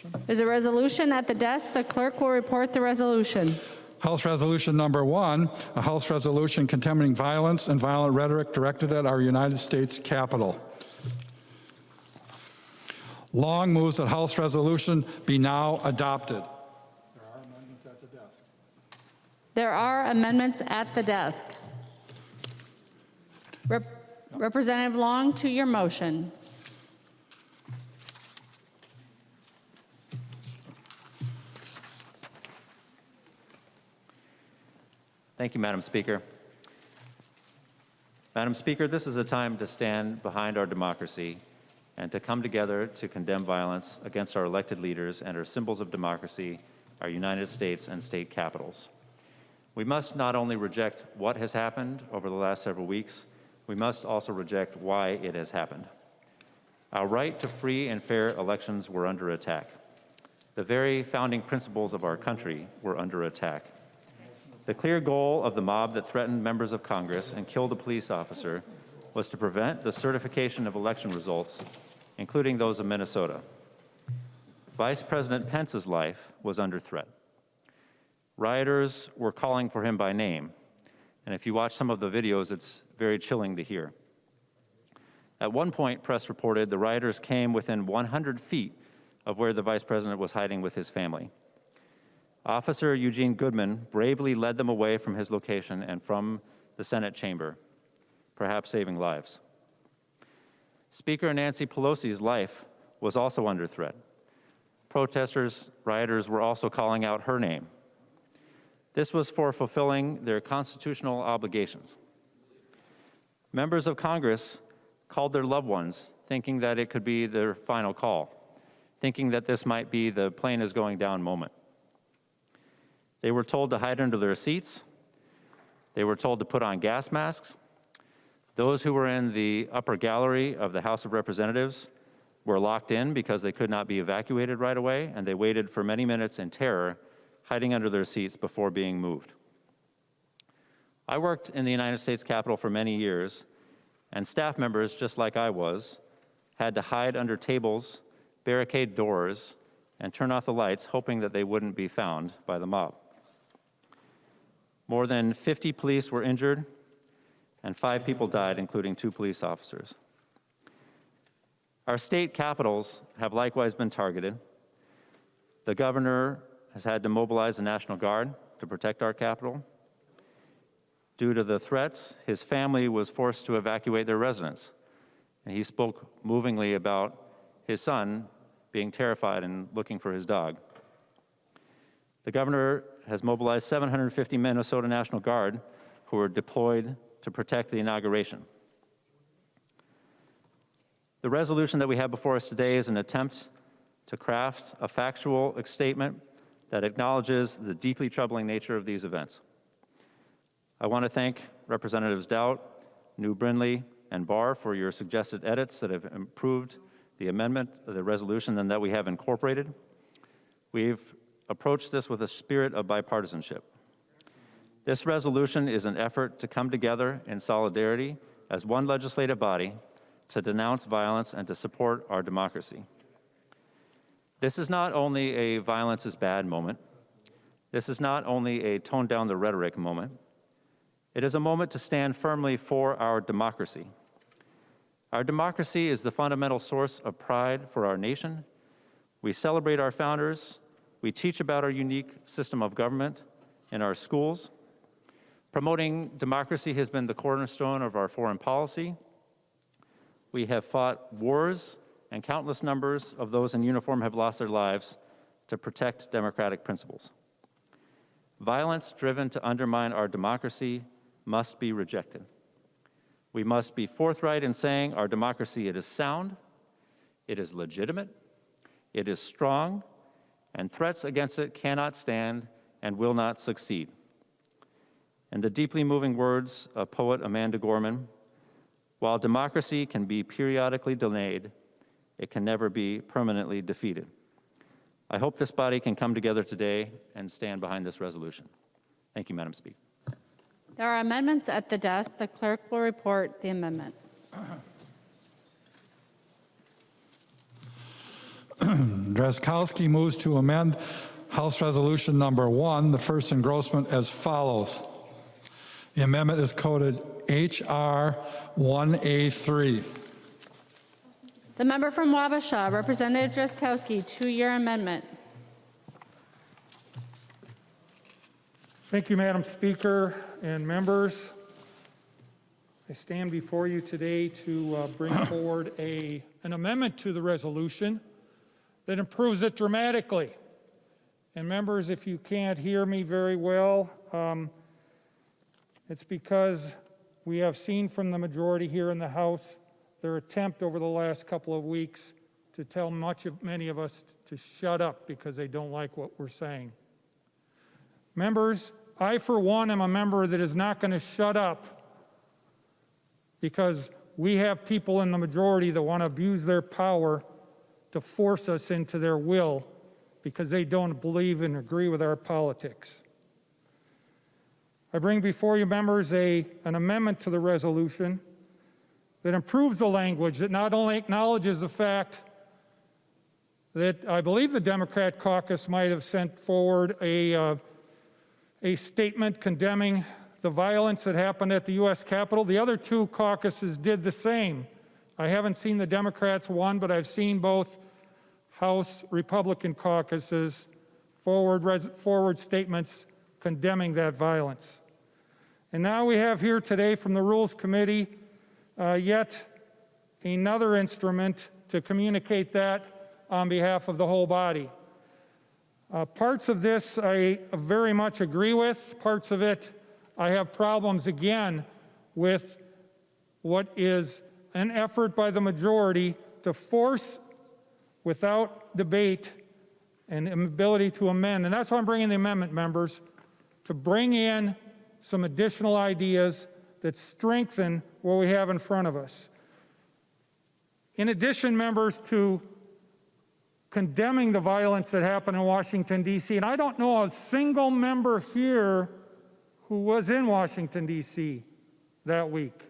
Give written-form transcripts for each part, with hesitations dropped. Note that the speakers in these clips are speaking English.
resolution. There's a resolution at the desk. The clerk will report the resolution. House Resolution Number 1, a House resolution condemning violence and violent rhetoric directed at our United States Capitol. Long moves that House resolution be now adopted. There are amendments at the desk. There are amendments at the desk. Representative Long, to your motion. Thank you, Madam Speaker. Madam Speaker, this is a time to stand behind our democracy and to come together to condemn violence against our elected leaders and our symbols of democracy, our United States and state capitals. We must not only reject what has happened over the last several weeks, we must also reject why it has happened. Our right to free and fair elections were under attack. The very founding principles of our country were under attack. The clear goal of the mob that threatened members of Congress and killed a police officer was to prevent the certification of election results, including those of Minnesota. Vice President Pence's life was under threat. Rioters were calling for him by name, and if you watch some of the videos, it's very chilling to hear. At one point, press reported the rioters came within 100 feet of where the Vice President was hiding with his family. Officer Eugene Goodman bravely led them away from his location and from the Senate chamber, perhaps saving lives. Speaker Nancy Pelosi's life was also under threat. Protesters, rioters were also calling out her name. This was for fulfilling their constitutional obligations. Members of Congress called their loved ones, thinking that it could be their final call, thinking that this might be the plane is going down moment. They were told to hide under their seats. They were told to put on gas masks. Those who were in the upper gallery of the House of Representatives were locked in because they could not be evacuated right away, and they waited for many minutes in terror, hiding under their seats before being moved. I worked in the United States Capitol for many years, and staff members, just like I was, had to hide under tables, barricade doors, and turn off the lights, hoping that they wouldn't be found by the mob. More than 50 police were injured, and 5 people died, including 2 police officers. Our state capitals have likewise been targeted. The governor has had to mobilize the National Guard to protect our capital. Due to the threats, his family was forced to evacuate their residence, and he spoke movingly about his son being terrified and looking for his dog. The governor has mobilized 750 Minnesota National Guard who are deployed to protect the inauguration. The resolution that we have before us today is an attempt to craft a factual statement that acknowledges the deeply troubling nature of these events. I want to thank Representatives Doubt, New Brindley, and Barr for your suggested edits that have improved the amendment, the resolution, and that we have incorporated. We've approached this with a spirit of bipartisanship. This resolution is an effort to come together in solidarity as one legislative body to denounce violence and to support our democracy. This is not only a violence is bad moment. This is not only a tone down the rhetoric moment. It is a moment to stand firmly for our democracy. Our democracy is the fundamental source of pride for our nation. We celebrate our founders. We teach about our unique system of government in our schools. Promoting democracy has been the cornerstone of our foreign policy. We have fought wars, and countless numbers of those in uniform have lost their lives to protect democratic principles. Violence driven to undermine our democracy must be rejected. We must be forthright in saying our democracy, it is sound, it is legitimate, it is strong, and threats against it cannot stand and will not succeed. In the deeply moving words of poet Amanda Gorman, while democracy can be periodically delayed, it can never be permanently defeated. I hope this body can come together today and stand behind this resolution. Thank you, Madam Speaker. There are amendments at the desk. The clerk will report the amendment. Drazkowski moves to amend House Resolution Number 1, the first engrossment, as follows. The amendment is coded HR 1A3. The member from Wabasha, Representative Drazkowski, two-year amendment. Thank you, Madam Speaker and members. I stand before you today to bring forward an amendment to the resolution that improves it dramatically. And members, if you can't hear me very well, it's because we have seen from the majority here in the House their attempt over the last couple of weeks to tell many of us to shut up because they don't like what we're saying. Members, I, for one, am a member that is not going to shut up because we have people in the majority that want to abuse their power to force us into their will because they don't believe and agree with our politics. I bring before you, members, an amendment to the resolution that improves the language, that not only acknowledges the fact that I believe the Democrat caucus might have sent forward a statement condemning the violence that happened at the U.S. Capitol. The other two caucuses did the same. I haven't seen the Democrats one, but I've seen both House Republican caucuses forward statements condemning that violence. And now we have here today from the Rules Committee yet another instrument to communicate that on behalf of the whole body. Parts of this I very much agree with. Parts of it I have problems again with what is an effort by the majority to force without debate and ability to amend. And that's why I'm bringing the amendment, members, to bring in some additional ideas that strengthen what we have in front of us. In addition, members, to condemning the violence that happened in Washington, D.C., and I don't know a single member here who was in Washington, D.C. that week.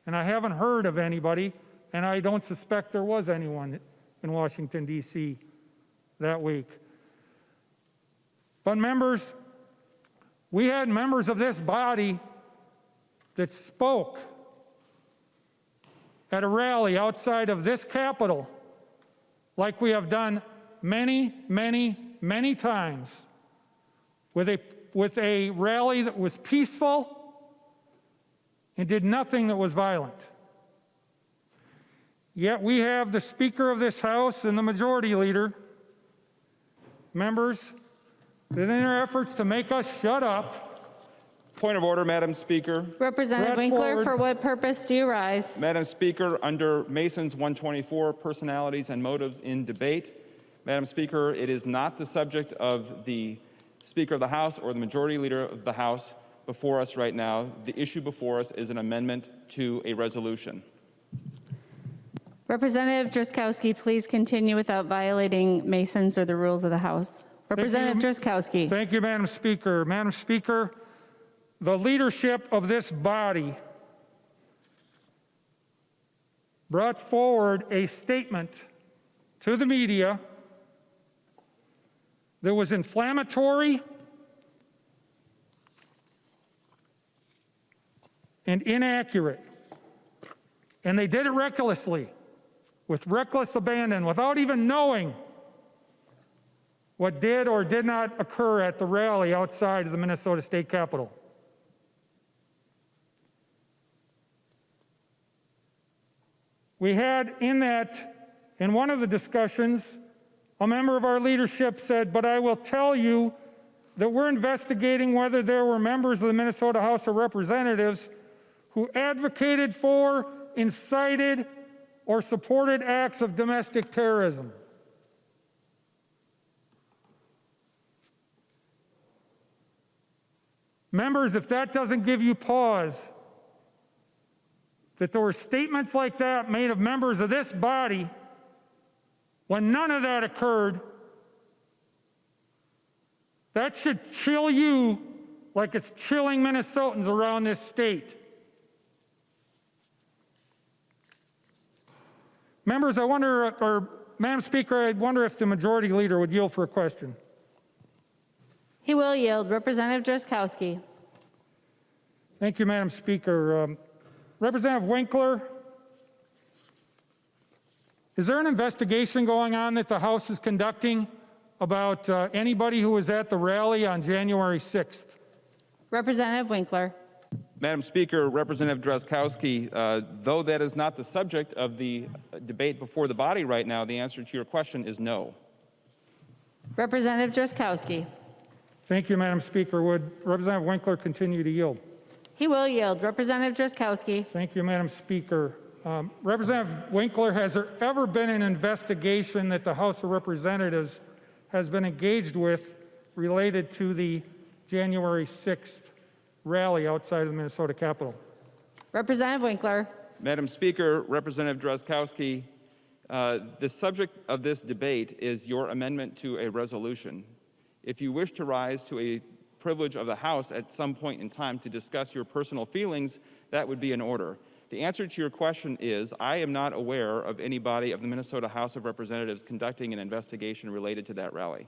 And I haven't heard of anybody, and I don't suspect there was anyone in Washington, D.C. that week. But members, we had members of this body that spoke at a rally outside of this Capitol, like we have done many, many, many with a rally that was peaceful and did nothing that was violent. Yet we have the Speaker of this House and the Majority Leader, members, that in their efforts to make us shut up. Point of order, Madam Speaker. Representative Brad Winkler, Ford. for what purpose do you rise? Madam Speaker, under Mason's 124, personalities and motives in debate, Madam Speaker, it is not the subject of the Speaker of the House or the Majority Leader of the House before us right now. The issue before us is an amendment to a resolution. Representative Drazkowski, please continue without violating Mason's or the rules of the House. Representative Drazkowski. Thank you, Madam Speaker. Madam Speaker, the leadership of this body brought forward a statement to the media that was inflammatory and inaccurate. And they did it recklessly, with reckless abandon, without even knowing what did or did not occur at the rally outside of the Minnesota State Capitol. We had in one of the discussions, a member of our leadership said, "But I will tell you that we're investigating whether there were members of the Minnesota House of Representatives who advocated for, incited, or supported acts of domestic terrorism." Members, if that doesn't give you pause, that there were statements like that made of members of this body when none of that occurred, that should chill you like it's chilling Minnesotans around this state. Members, I wonder, or Madam Speaker, I wonder if the Majority Leader would yield for a question. He will yield. Representative Drazkowski. Thank you, Madam Speaker. Representative Winkler, is there an investigation going on that the House is conducting about anybody who was at the rally on January 6th? Representative Winkler. Madam Speaker, Representative Drazkowski, though that is not the subject of the debate before the body right now, the answer to your question is no. Representative Drazkowski. Thank you, Madam Speaker. Would Representative Winkler continue to yield? He will yield. Representative Drazkowski. Thank you, Madam Speaker. Representative Winkler, has there ever been an investigation that the House of Representatives has been engaged with related to the January 6th rally outside of the Minnesota Capitol? Representative Winkler. Madam Speaker, Representative Drazkowski, the subject of this debate is your amendment to a resolution. If you wish to rise to a privilege of the House at some point in time to discuss your personal feelings, that would be in order. The answer to your question is, I am not aware of anybody of the Minnesota House of Representatives conducting an investigation related to that rally.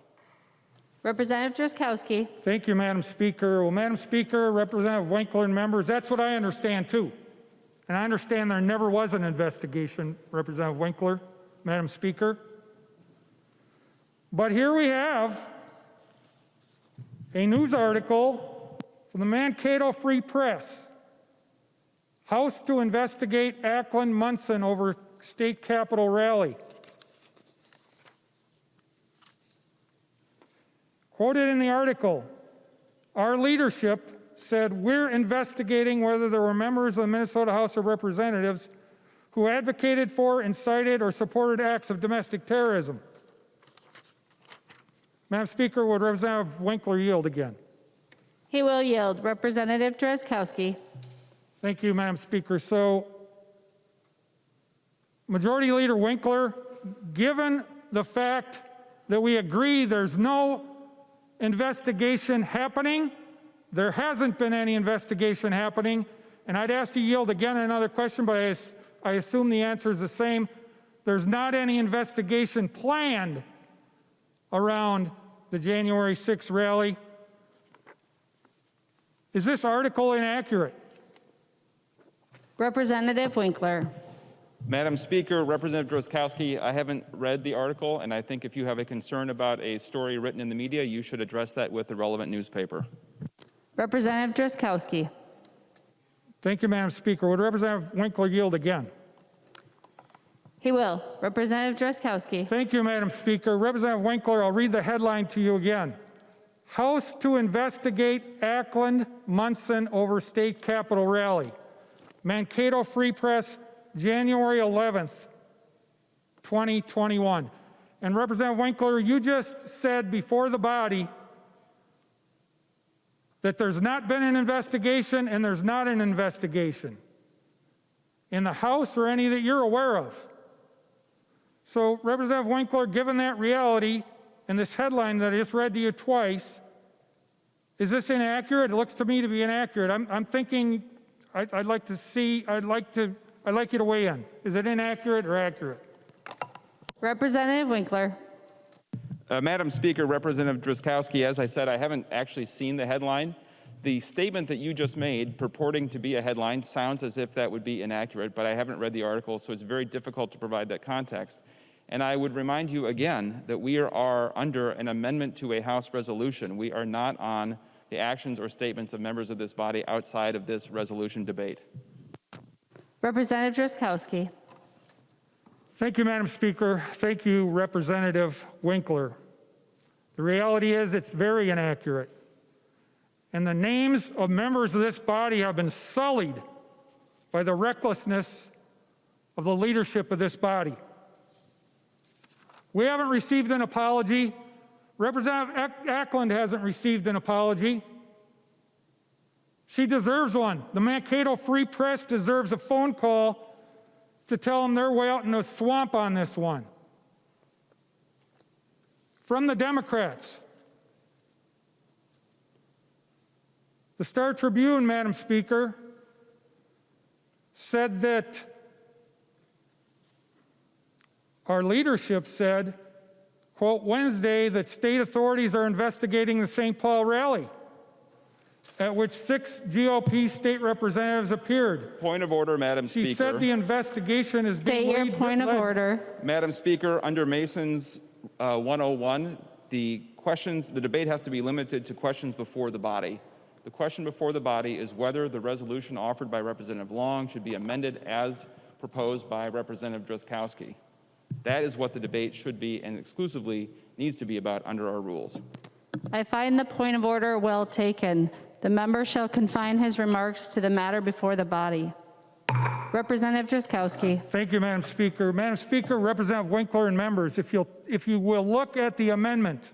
Representative Drazkowski. Thank you, Madam Speaker. Well, Madam Speaker, Representative Winkler and members, that's what I understand too. And I understand there never was an investigation, Representative Winkler, Madam Speaker. But here we have a news article from the Mankato Free Press. House to investigate Ackland-Munson over state capitol rally. Quoted in the article, our leadership said, we're investigating whether there were members of the Minnesota House of Representatives who advocated for, incited, or supported acts of domestic terrorism. Madam Speaker, would Representative Winkler yield again? He will yield. Representative Drazkowski. Thank you, Madam Speaker. So, Majority Leader Winkler, given the fact that we agree there's no investigation happening, there hasn't been any investigation happening, and I'd ask you to yield again another question, but I assume the answer is the same. There's not any investigation planned around the January 6th rally. Is this article inaccurate? Representative Winkler. Madam Speaker, Representative Drazkowski, I haven't read the article, and I think if you have a concern about a story written in the media, you should address that with the relevant newspaper. Representative Drazkowski. Thank you, Madam Speaker. Would Representative Winkler yield again? He will. Representative Drazkowski. Thank you, Madam Speaker. Representative Winkler, I'll read the headline to you again. House to investigate Ackland-Munson over state capitol rally. Mankato Free Press, January 11th, 2021. And Representative Winkler, you just said before the body that there's not been an investigation and there's not an investigation in the House or any that you're aware of. So, Representative Winkler, given that reality and this headline that I just read to you twice, is this inaccurate? It looks to me to be inaccurate. I'm thinking I'd like you to weigh in. Is it inaccurate or accurate? Representative Winkler. Madam Speaker, Representative Drazkowski, as I said, I haven't actually seen the headline. The statement that you just made, purporting to be a headline, sounds as if that would be inaccurate, but I haven't read the article, so it's very difficult to provide that context. And I would remind you again that we are under an amendment to a House resolution. We are not on the actions or statements of members of this body outside of this resolution debate. Representative Drazkowski. Thank you, Madam Speaker. Thank you, Representative Winkler. The reality is it's very inaccurate. And the names of members of this body have been sullied by the recklessness of the leadership of this body. We haven't received an apology. Representative Ackland hasn't received an apology. She deserves one. The Mankato Free Press deserves a phone call to tell them they're way out in the swamp on this one. From the Democrats. The Star Tribune, Madam Speaker, said that our leadership said, quote, Wednesday, that state authorities are investigating the St. Paul rally, at which 6 GOP state representatives appeared. Point of order, Madam Speaker. She said the investigation is being State your point of order. Madam Speaker, under Mason's 101, the debate has to be limited to questions before the body. The question before the body is whether the resolution offered by Representative Long should be amended as proposed by Representative Drazkowski. That is what the debate should be and exclusively needs to be about under our rules. I find the point of order well taken. The member shall confine his remarks to the matter before the body. Representative Drazkowski. Thank you, Madam Speaker. Madam Speaker, Representative Winkler and members, if you will look at the amendment,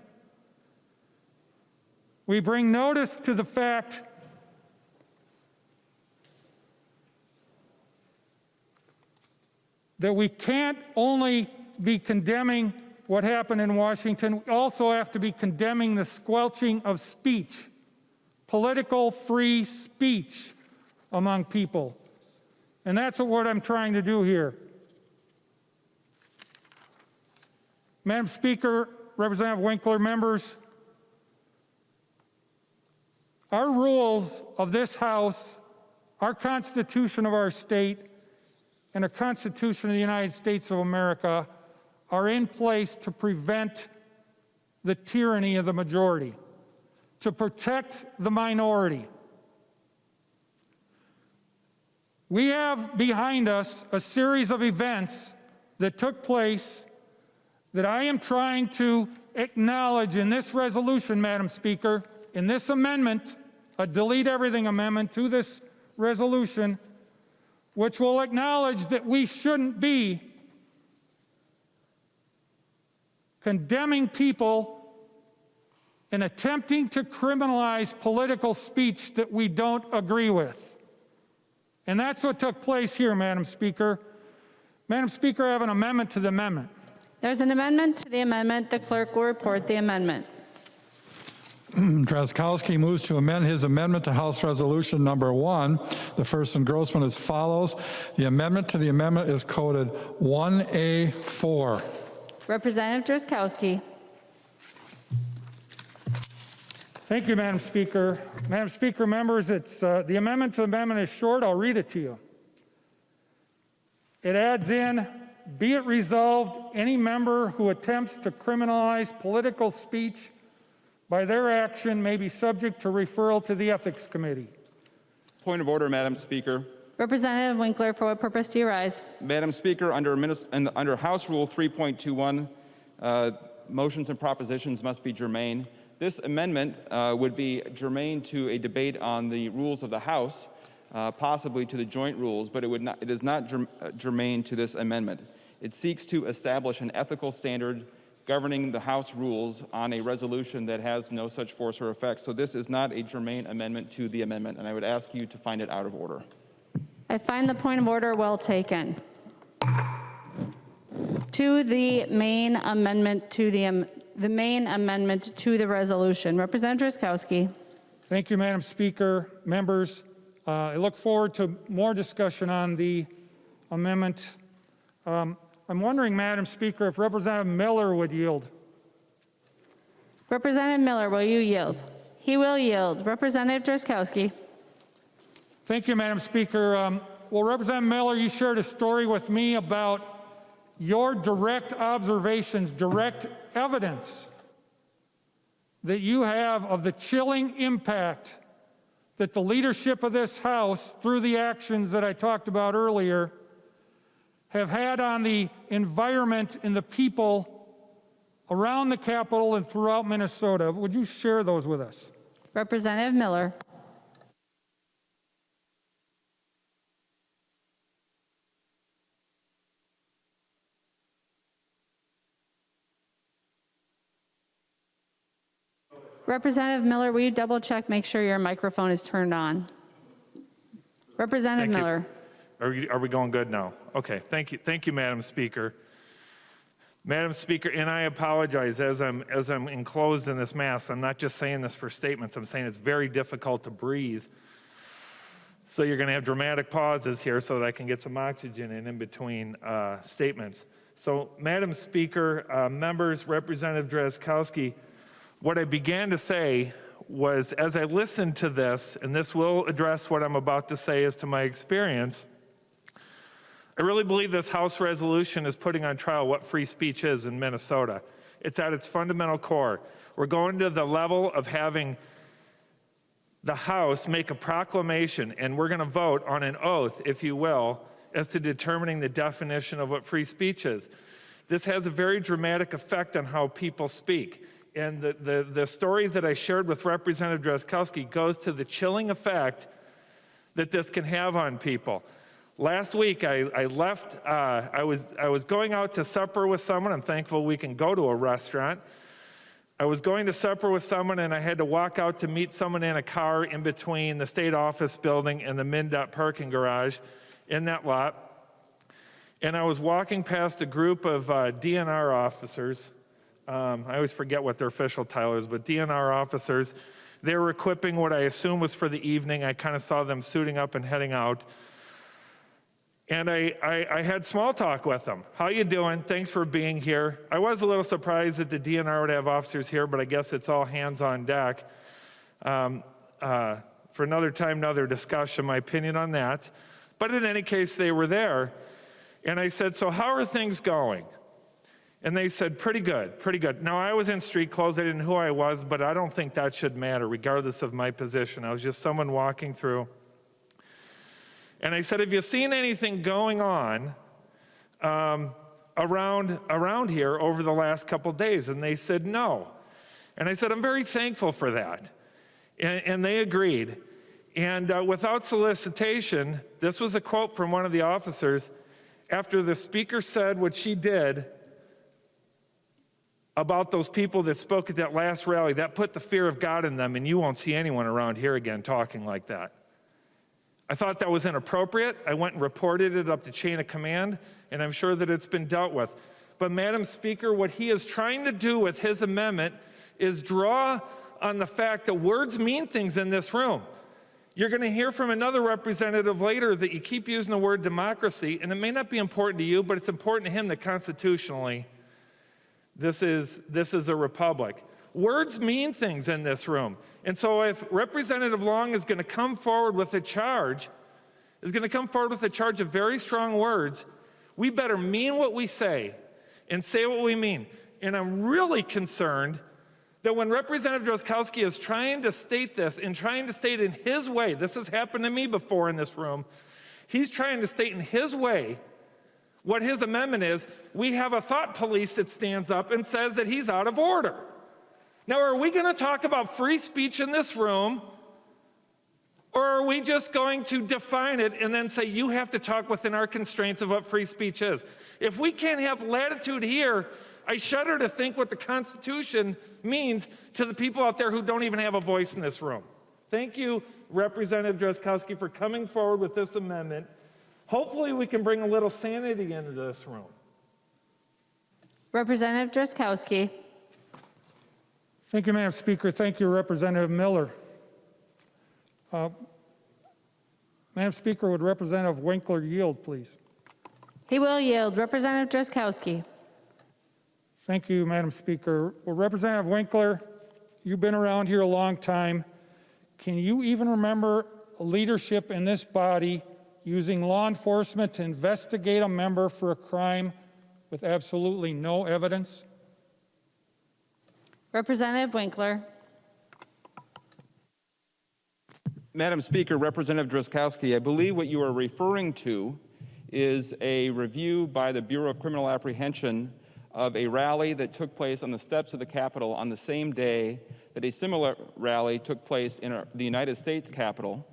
we bring notice to the fact that we can't only be condemning what happened in Washington, we also have to be condemning the squelching of speech, political free speech among people. And that's what I'm trying to do here. Madam Speaker, Representative Winkler, members, our rules of this House, our Constitution of our state, and the Constitution of the United States of America are in place to prevent the tyranny of the majority, to protect the minority. We have behind us a series of events that took place that I am trying to acknowledge in this resolution, Madam Speaker, in this amendment, a delete everything amendment to this resolution, which will acknowledge that we shouldn't be condemning people and attempting to criminalize political speech that we don't agree with. And that's what took place here, Madam Speaker. Madam Speaker, I have an amendment to the amendment. There's an amendment to the amendment. The clerk will report the amendment. Drazkowski moves to amend his amendment to House Resolution number 1. The first engrossment as follows. The amendment to the amendment is coded 1A4. Representative Drazkowski. Thank you, Madam Speaker. Madam Speaker, members, the amendment to the amendment is short. I'll read it to you. It adds in, be it resolved, any member who attempts to criminalize political speech by their action may be subject to referral to the Ethics Committee. Point of order, Madam Speaker. Representative Winkler, for what purpose do you rise? Madam Speaker, under House Rule 3.21, motions and propositions must be germane. This amendment would be germane to a debate on the rules of the House, possibly to the joint rules, but it is not germane to this amendment. It seeks to establish an ethical standard governing the House rules on a resolution that has no such force or effect. So this is not a germane amendment to the amendment, and I would ask you to find it out of order. I find the point of order well taken. To the main amendment to the main amendment to the resolution. Representative Drazkowski. Thank you, Madam Speaker. Members, I look forward to more discussion on the amendment. I'm wondering, Madam Speaker, if Representative Miller would yield. Representative Miller, will you yield? He will yield. Representative Drazkowski. Thank you, Madam Speaker. Well, Representative Miller, you shared a story with me about your direct observations, direct evidence that you have of the chilling impact that the leadership of this House, through the actions that I talked about earlier, have had on the environment and the people around the Capitol and throughout Minnesota. Would you share those with us? Representative Miller. Representative Miller, will you double check, make sure your microphone is turned on? Representative Miller. Are we going good now? Okay, thank you, Madam Speaker. Madam Speaker, and I apologize as I'm enclosed in this mask. I'm not just saying this for statements. I'm saying it's very difficult to breathe. So you're going to have dramatic pauses here so that I can get some oxygen in between statements. So, Madam Speaker, members, Representative Drazkowski, what I began to say was, as I listened to this, and this will address what I'm about to say as to my experience, I really believe this House resolution is putting on trial what free speech is in Minnesota. It's at its fundamental core. We're going to the level of having the House make a proclamation, and we're going to vote on an oath, if you will, as to determining the definition of what free speech is. This has a very dramatic effect on how people speak. And the story that I shared with Representative Drazkowski goes to the chilling effect that this can have on people. Last week, I left, I was going out to supper with someone. I'm thankful we can go to a restaurant. I was going to supper with someone, and I had to walk out to meet someone in a car in between the state office building and the MnDOT parking garage in that lot. And I was walking past a group of DNR officers. I always forget what their official title is, but DNR officers. They were equipping what I assume was for the evening. I kind of saw them suiting up and heading out. And I had small talk with them. How you doing? Thanks for being here. I was a little surprised that the DNR would have officers here, but I guess it's all hands on deck. For another time, another discussion, my opinion on that. But in any case, they were there. And I said, so how are things going? And they said, pretty good, pretty good. Now, I was in street clothes. I didn't know who I was, but I don't think that should matter, regardless of my position. I was just someone walking through. And I said, have you seen anything going on around here over the last couple days? And they said, no. And I said, I'm very thankful for that. And they agreed. And without solicitation, this was a quote from one of the officers, after the speaker said what she did about those people that spoke at that last rally, that put the fear of God in them, and you won't see anyone around here again talking like that. I thought that was inappropriate. I went and reported it up the chain of command, and I'm sure that it's been dealt with. But Madam Speaker, what he is trying to do with his amendment is draw on the fact that words mean things in this room. You're going to hear from another representative later that you keep using the word democracy, and it may not be important to you, but it's important to him that constitutionally this is a republic. Words mean things in this room. And so if Representative Long is going to come forward with a charge, of very strong words, we better mean what we say and say what we mean. And I'm really concerned that when Representative Drazkowski is trying to state this and trying to state in his way, this has happened to me before in this room, he's trying to state in his way what his amendment is. We have a thought police that stands up and says that he's out of order. Now, are we going to talk about free speech in this room, or are we just going to define it and then say you have to talk within our constraints of what free speech is? If we can't have latitude here, I shudder to think what the Constitution means to the people out there who don't even have a voice in this room. Thank you, Representative Drazkowski, for coming forward with this amendment. Hopefully we can bring a little sanity into this room. Representative Drazkowski. Thank you, Madam Speaker. Thank you, Representative Miller. Madam Speaker, would Representative Winkler yield, please? He will yield. Representative Drazkowski. Thank you, Madam Speaker. Well, Representative Winkler, you've been around here a long time. Can you even remember leadership in this body using law enforcement to investigate a member for a crime with absolutely no evidence? Representative Winkler. Madam Speaker, Representative Drazkowski, I believe what you are referring to is a review by the Bureau of Criminal Apprehension of a rally that took place on the steps of the Capitol on the same day that a similar rally took place in the United States Capitol.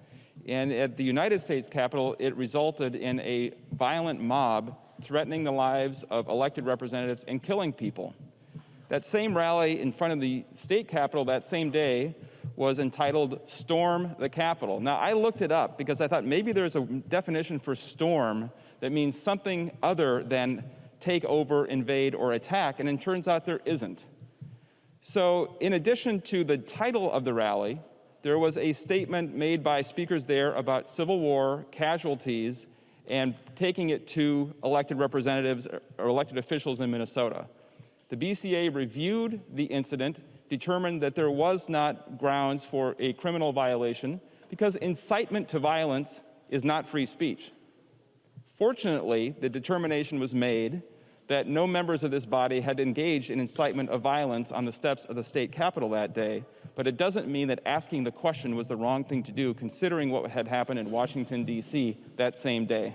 And at the United States Capitol, it resulted in a violent mob threatening the lives of elected representatives and killing people. That same rally in front of the state capitol that same day was entitled Storm the Capitol. Now, I looked it up because I thought maybe there's a definition for storm that means something other than take over, invade, or attack, and it turns out there isn't. So in addition to the title of the rally, there was a statement made by speakers there about Civil War casualties and taking it to elected representatives or elected officials in Minnesota. The BCA reviewed the incident, determined that there was not grounds for a criminal violation because incitement to violence is not free speech. Fortunately, the determination was made that no members of this body had engaged in incitement of violence on the steps of the state capitol that day, but it doesn't mean that asking the question was the wrong thing to do, considering what had happened in Washington, D.C. that same day.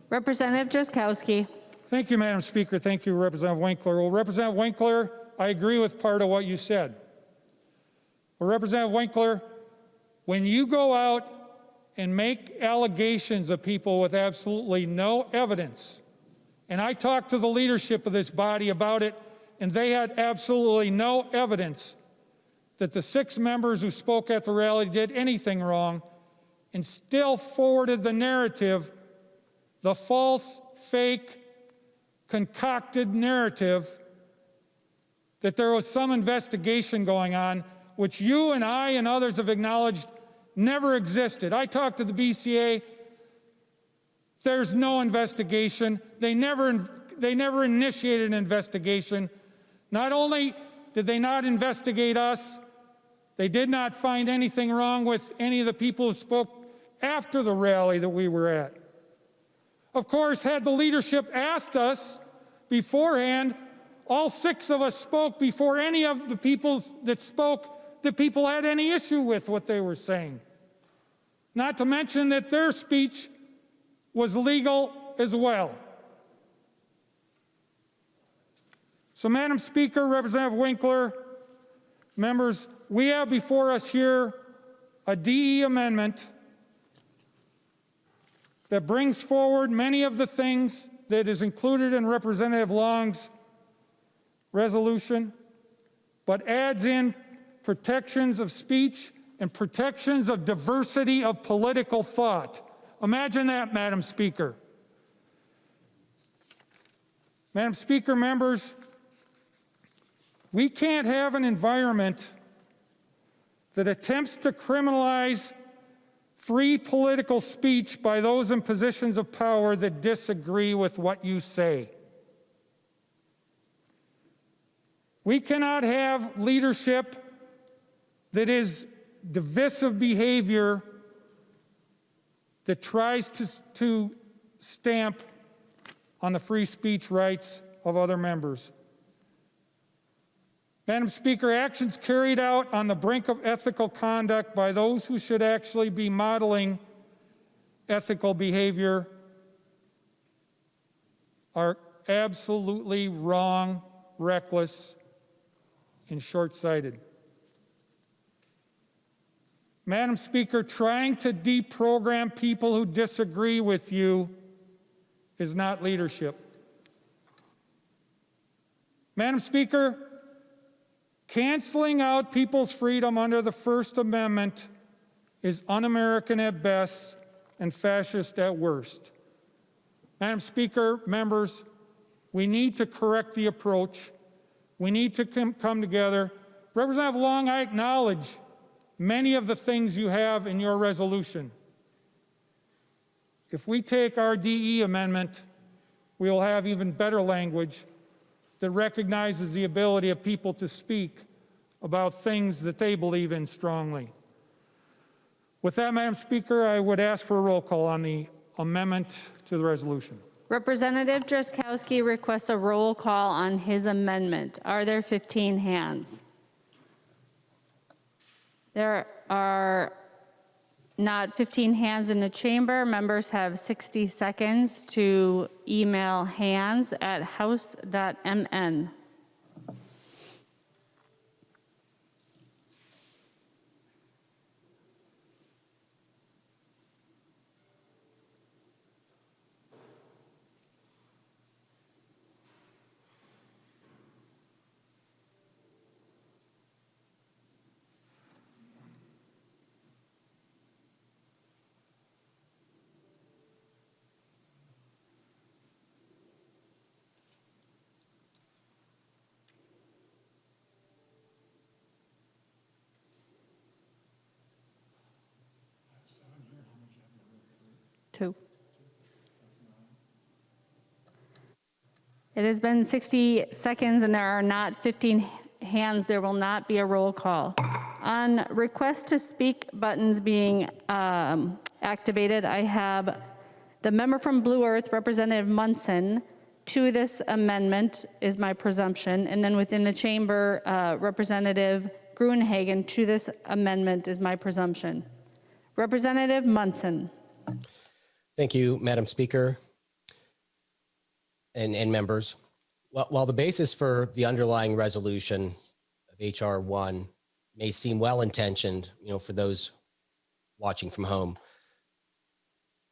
Representative Drazkowski. Thank you, Madam Speaker. Thank you, Representative Winkler. Well, Representative Winkler, I agree with part of what you said. Well, Representative Winkler, when you go out and make allegations of people with absolutely no evidence, and I talked to the leadership of this body about it, and they had absolutely no evidence that the 6 members who spoke at the rally did anything wrong, and still forwarded the narrative, the false, fake, concocted narrative that there was some investigation going on, which you and I and others have acknowledged never existed. I talked to the BCA. There's no investigation. They never initiated an investigation. Not only did they not investigate us, they did not find anything wrong with any of the people who spoke after the rally that we were at. Of course, had the leadership asked us beforehand, all 6 of us spoke before any of the people that spoke, the people had any issue with what they were saying. Not to mention that their speech was legal as well. So, Madam Speaker, Representative Winkler, members, we have before us here a DE amendment that brings forward many of the things that is included in Representative Long's resolution, but adds in protections of speech and protections of diversity of political thought. Imagine that, Madam Speaker. Madam Speaker, members, we can't have an environment that attempts to criminalize free political speech by those in positions of power that disagree with what you say. We cannot have leadership that is divisive behavior that tries to stamp on the free speech rights of other members. Madam Speaker, actions carried out on the brink of ethical conduct by those who should actually be modeling ethical behavior are absolutely wrong, reckless, and short-sighted. Madam Speaker, trying to deprogram people who disagree with you is not leadership. Madam Speaker, canceling out people's freedom under the First Amendment is un-American at best and fascist at worst. Madam Speaker, members, we need to correct the approach. We need to come together. Representative Long, I acknowledge many of the things you have in your resolution. If we take our DE amendment, we will have even better language that recognizes the ability of people to speak about things that they believe in strongly. With that, Madam Speaker, I would ask for a roll call on the amendment to the resolution. Representative Drazkowski requests a roll call on his amendment. Are there 15 hands? There are not 15 hands in the chamber. Members have 60 seconds to email hands@house.mn. It has been 60 seconds and there are not 15 hands. There will not be a roll call. On request to speak buttons being activated, I have the member from Blue Earth, Representative Munson, to this amendment is my presumption. And then within the chamber, Representative Gruenhagen to this amendment is my presumption. Representative Munson. Thank you, Madam Speaker and members. While the basis for the underlying resolution of H.R. 1 may seem well-intentioned, for those watching from home,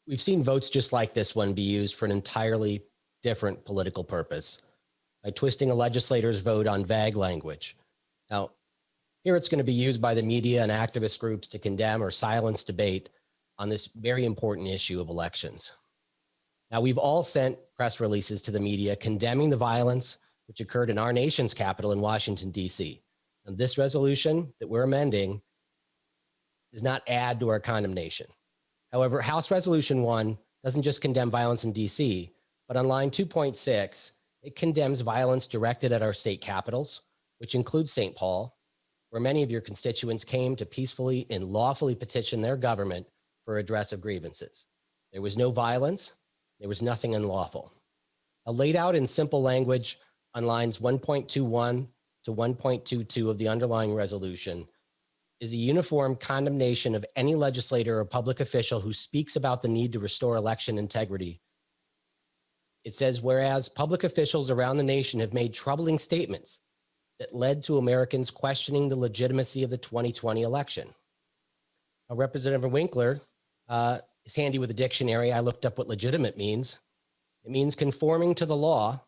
we've seen votes just like this one be used for an entirely different political purpose by twisting a legislator's vote on vague language. Now, here it's going to be used by the media and activist groups to condemn or silence debate on this very important issue of elections. Now, we've all sent press releases to the media condemning the violence which occurred in our nation's capital in Washington, D.C. And this resolution that we're amending does not add to our condemnation. However, House Resolution 1 doesn't just condemn violence in D.C., but on line 2.6, it condemns violence directed at our state capitals, which includes St. Paul, where many of your constituents came to peacefully and lawfully petition their government for redress of grievances. There was no violence. There was nothing unlawful. Now, laid out in simple language on lines 1.21 to 1.22 of the underlying resolution is a uniform condemnation of any legislator or public official who speaks about the need to restore election integrity. It says, whereas public officials around the nation have made troubling statements that led to Americans questioning the legitimacy of the 2020 election. Now, Representative Winkler is handy with a dictionary. I looked up what legitimate means. It means conforming to the law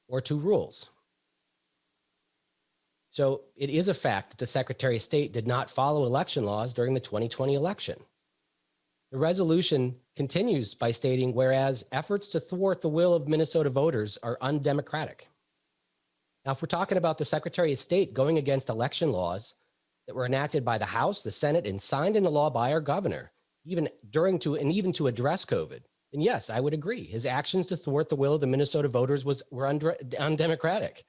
or to rules. So it is a fact that the Secretary of State did not follow election laws during the 2020 election. The resolution continues by stating, whereas efforts to thwart the will of Minnesota voters are undemocratic. Now, if we're talking about the Secretary of State going against election laws that were enacted by the House, the Senate, and signed into law by our governor, even to address COVID, then yes, I would agree. His actions to thwart the will of the Minnesota voters were undemocratic.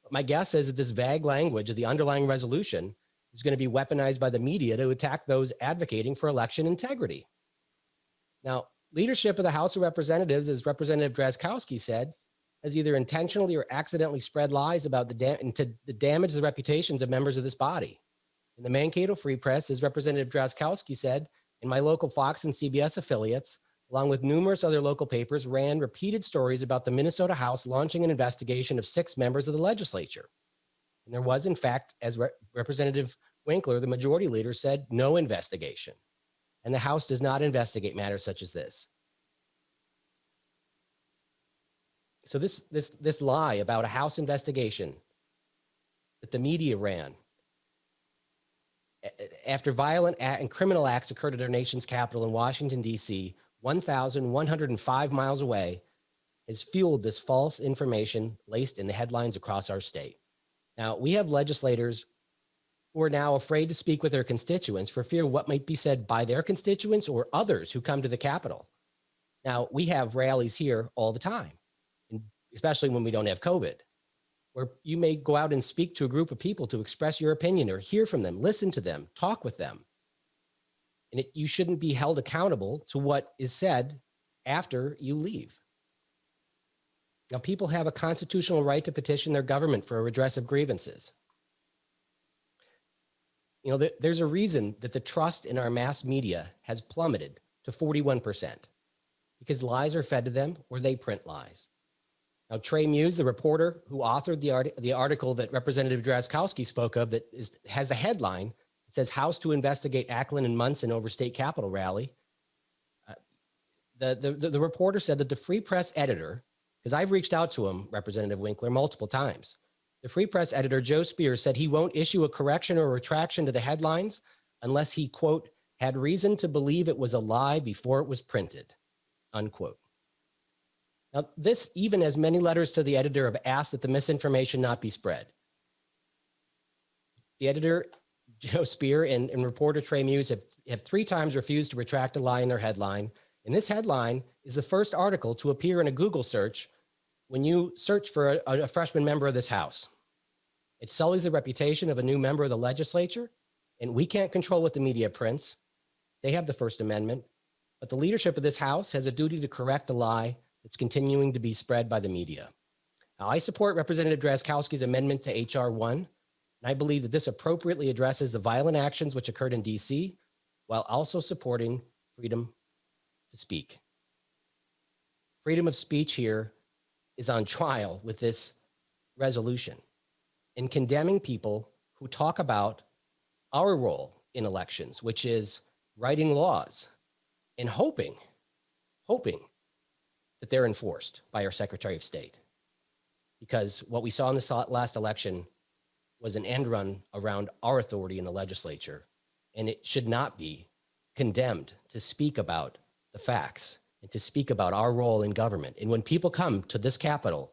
But my guess is that this vague language of the underlying resolution is going to be weaponized by the media to attack those advocating for election integrity. Now, leadership of the House of Representatives, as Representative Drazkowski said, has either intentionally or accidentally spread lies about to damage the reputations of members of this body. In the Mankato Free Press, as Representative Drazkowski said, in my local Fox and CBS affiliates, along with numerous other local papers, ran repeated stories about the Minnesota House launching an investigation of 6 members of the legislature. And there was, in fact, as Representative Winkler, the majority leader, said, no investigation. And the House does not investigate matters such as this. So this lie about a House investigation that the media ran after violent and criminal acts occurred at our nation's capital in Washington, D.C., 1,105 miles away, has fueled this false information laced in the headlines across our state. Now, we have legislators who are now afraid to speak with their constituents for fear of what might be said by their constituents or others who come to the Capitol. Now, we have rallies here all the time, especially when we don't have COVID, where you may go out and speak to a group of people to express your opinion or hear from them, listen to them, talk with them. And you shouldn't be held accountable to what is said after you leave. Now, people have a constitutional right to petition their government for a redress of grievances. There's a reason that the trust in our mass media has plummeted to 41%, because lies are fed to them or they print lies. Now, Trey Muse, the reporter who authored the article that Representative Drazkowski spoke of that has a headline that says House to investigate Ackland and Munson over state capitol rally. The reporter said that the Free Press editor, because I've reached out to him, Representative Winkler, multiple times, the Free Press editor, Joe Spears, said he won't issue a correction or retraction to the headlines unless he, quote, had reason to believe it was a lie before it was printed, unquote. Now, this, even as many letters to the editor have asked that the misinformation not be spread. The editor, Joe Spear, and reporter Trey Muse have 3 times refused to retract a lie in their headline. And this headline is the first article to appear in a Google search when you search for a freshman member of this House, it sullies the reputation of a new member of the legislature, and we can't control what the media prints. They have the First Amendment, but the leadership of this House has a duty to correct a lie that's continuing to be spread by the media. Now, I support Representative Drazkowski's amendment to H.R. 1, and I believe that this appropriately addresses the violent actions which occurred in D.C. while also supporting freedom to speak. Freedom of speech here is on trial with this resolution in condemning people who talk about our role in elections, which is writing laws and hoping that they're enforced by our Secretary of State. Because what we saw in this last election was an end run around our authority in the legislature, and it should not be condemned to speak about the facts and to speak about our role in government. And when people come to this Capitol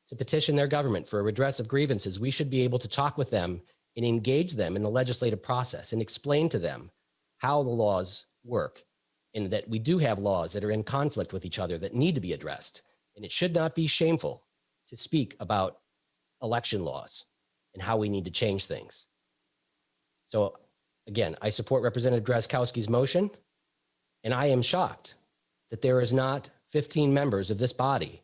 to petition their government for a redress of grievances, we should be able to talk with them and engage them in the legislative process and explain to them how the laws work and that we do have laws that are in conflict with each other that need to be addressed. And it should not be shameful to speak about election laws and how we need to change things. So again, I support Representative Drazkowski's motion, and I am shocked that there is not 15 members of this body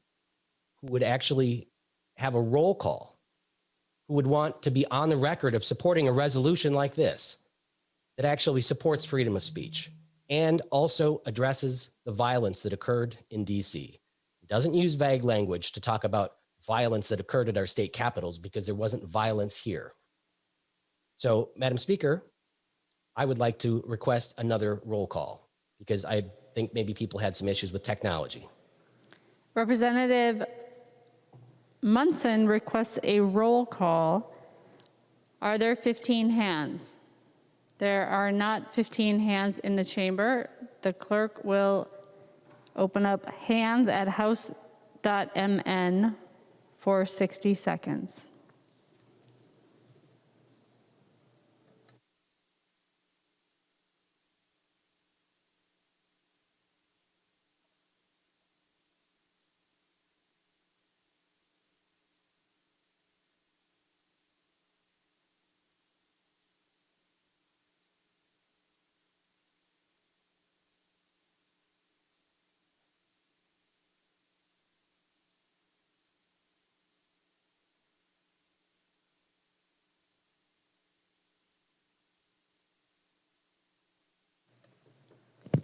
who would actually have a roll call, who would want to be on the record of supporting a resolution like this that actually supports freedom of speech and also addresses the violence that occurred in DC. It doesn't use vague language to talk about violence that occurred at our state capitals because there wasn't violence here. So, Madam Speaker, I would like to request another roll call because I think maybe people had some issues with technology. Representative Munson requests a roll call. Are there 15 hands? There are not 15 hands in the chamber. The clerk will open up hands at house.mn for 60 seconds.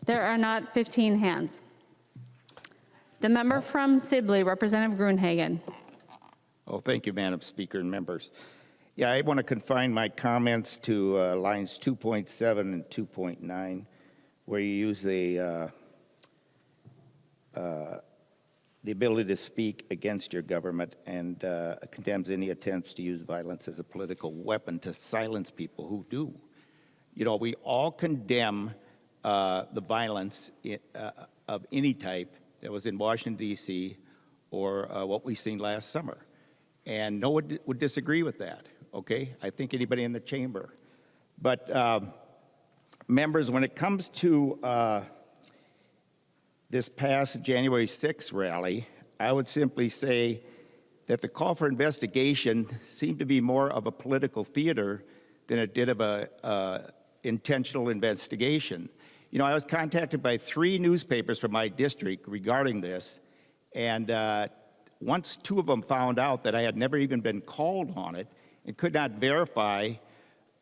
There are not 15 hands. The member from Sibley, Representative Gruenhagen. Oh, thank you, Madam Speaker and members. Yeah, I want to confine my comments to lines 2.7 and 2.9, where you use the ability to speak against your government and condemns any attempts to use violence as a political weapon to silence people who do. You know, we all condemn the violence of any type that was in Washington, D.C., or what we've seen last summer. And no one would disagree with that, okay? I think anybody in the chamber. But members, when it comes to this past January 6th rally, I would simply say that the call for investigation seemed to be more of a political theater than it did of a intentional investigation. You know, I was contacted by 3 newspapers from my district regarding this, and once 2 of them found out that I had never even been called on it and could not verify,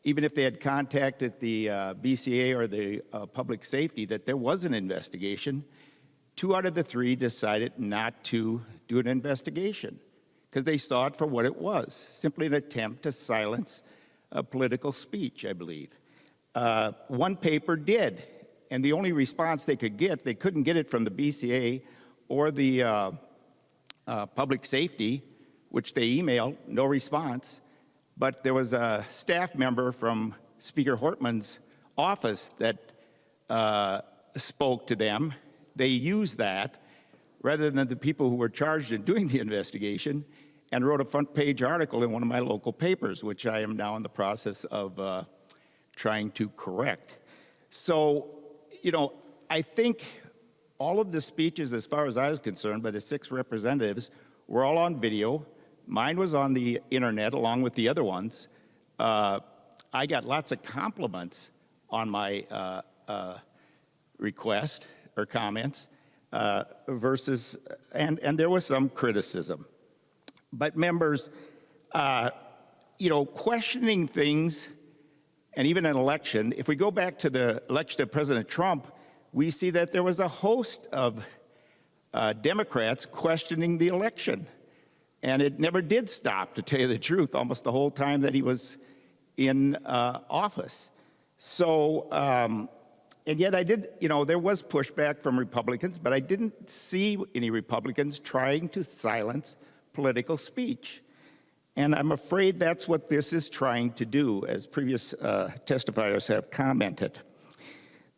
even if they had contacted the BCA or the public safety, that there was an investigation, 2 out of the 3 decided not to do an investigation because they saw it for what it was, simply an attempt to silence political speech, I believe. 1 paper did. And the only response they could get, they couldn't get it from the BCA or the public safety, which they emailed, no response. But there was a staff member from Speaker Hortman's office that spoke to them. They used that rather than the people who were charged in doing the investigation and wrote a front page article in one of my local papers, which I am now in the process of trying to correct. So, you know, I think all of the speeches, as far as I was concerned, by the 6 representatives were all on video. Mine was on the internet along with the other ones. I got lots of compliments on my request or comments versus, and there was some criticism. But members, questioning things, and even an election, if we go back to the election of President Trump, we see that there was a host of Democrats questioning the election. And it never did stop, to tell you the truth, almost the whole time that he was in office. So, and yet I did, there was pushback from Republicans, but I didn't see any Republicans trying to silence political speech. And I'm afraid that's what this is trying to do, as previous testifiers have commented.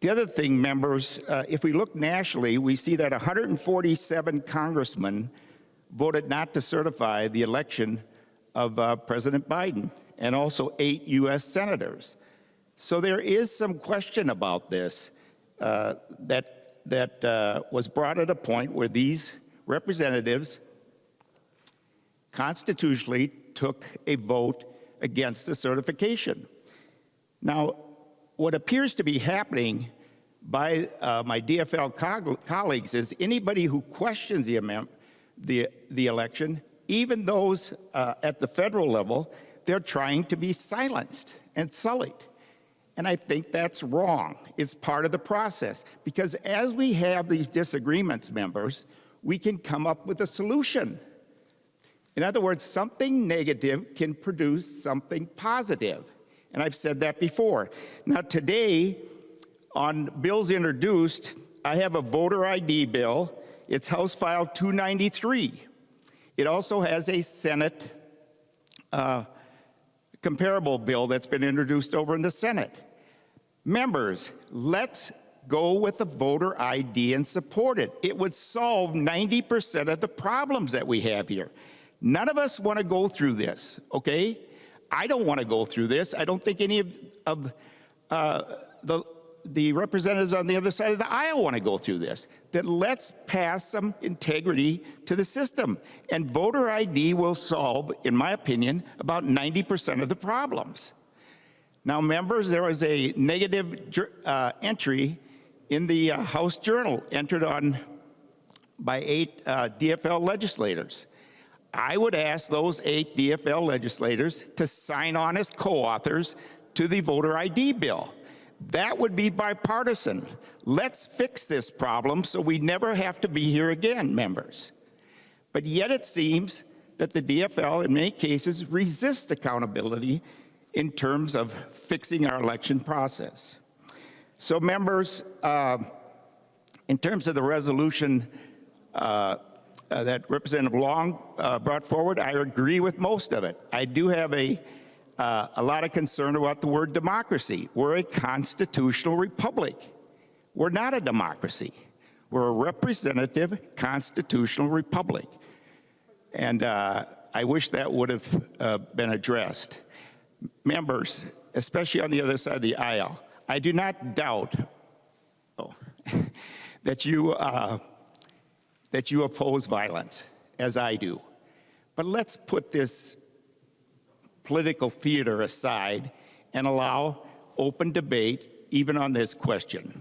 The other thing, members, if we look nationally, we see that 147 congressmen voted not to certify the election of President Biden, and also 8 U.S. senators. So there is some question about this that was brought at a point where these representatives constitutionally took a vote against the certification. Now, what appears to be happening by my DFL colleagues is anybody who questions the election, even those at the federal level, they're trying to be silenced and sullied. And I think that's wrong. It's part of the process. Because as we have these disagreements, members, we can come up with a solution. In other words, something negative can produce something positive. And I've said that before. Now today, on bills introduced, I have a voter ID bill. It's House File 293. It also has a Senate comparable bill that's been introduced over in the Senate. Members, let's go with the voter ID and support it. It would solve 90% of the problems that we have here. None of us want to go through this, okay? I don't want to go through this. I don't think any of the representatives on the other side of the aisle want to go through this. Then let's pass some integrity to the system. And voter ID will solve, in my opinion, about 90% of the problems. Now, members, there was a negative entry in the House Journal entered on by 8 DFL legislators. I would ask those 8 DFL legislators to sign on as co-authors to the voter ID bill. That would be bipartisan. Let's fix this problem so we never have to be here again, members. But yet it seems that the DFL, in many cases, resists accountability in terms of fixing our election process. So, members, in terms of the resolution that Representative Long brought forward, I agree with most of it. I do have a lot of concern about the word democracy. We're a constitutional republic. We're not a democracy. We're a representative constitutional republic. And I wish that would have been addressed. Members, especially on the other side of the aisle, I do not doubt that you oppose violence, as I do. But let's put this political theater aside and allow open debate even on this question.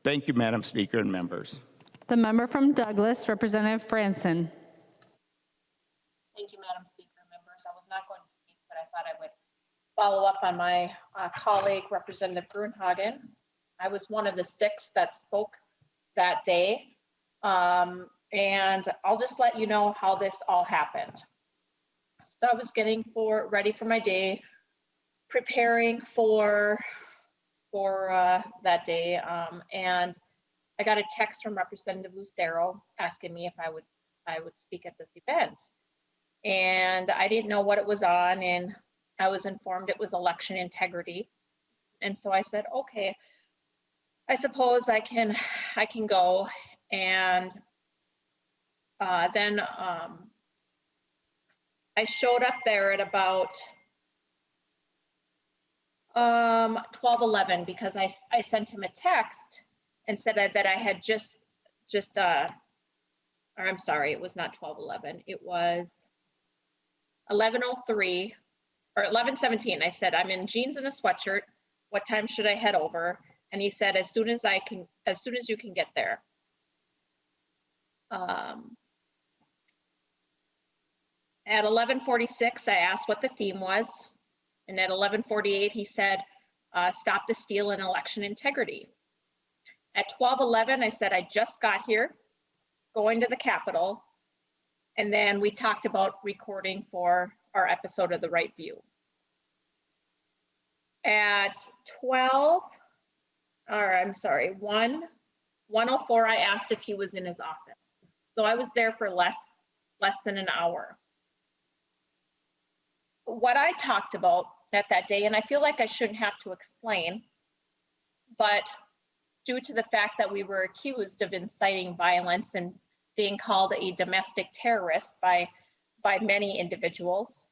Thank you, Madam Speaker and members. The member from Douglas, Representative Franson. Thank you, Madam Speaker and members. I was not going to speak, but I thought I would follow up on my colleague, Representative Grunhagen. I was one of the 6 that spoke that day. And I'll just let you know how this all happened. So I was getting ready for my day, preparing for that day, and I got a text from Representative Lucero asking me if I would speak at this event. And I didn't know what it was on, and I was informed it was election integrity. And so I said, okay, I suppose I can go. And then I showed up there at about 12:11 because I sent him a text and said that I had just or I'm sorry, it was not 12:11. It was 11:03 or 11:17. I said, I'm in jeans and a sweatshirt. What time should I head over? And he said, as soon as you can get there. At 11:46, I asked what the theme was. And at 11:48, he said, stop the steal and election integrity. At 12:11, I said, I just got here, going to the Capitol. And then we talked about recording for our episode of The Right View. At 1:04, I asked if he was in his office. So I was there for less than an hour. What I talked about at that day, and I feel like I shouldn't have to explain, but due to the fact that we were accused of inciting violence and being called a domestic terrorist by many individuals,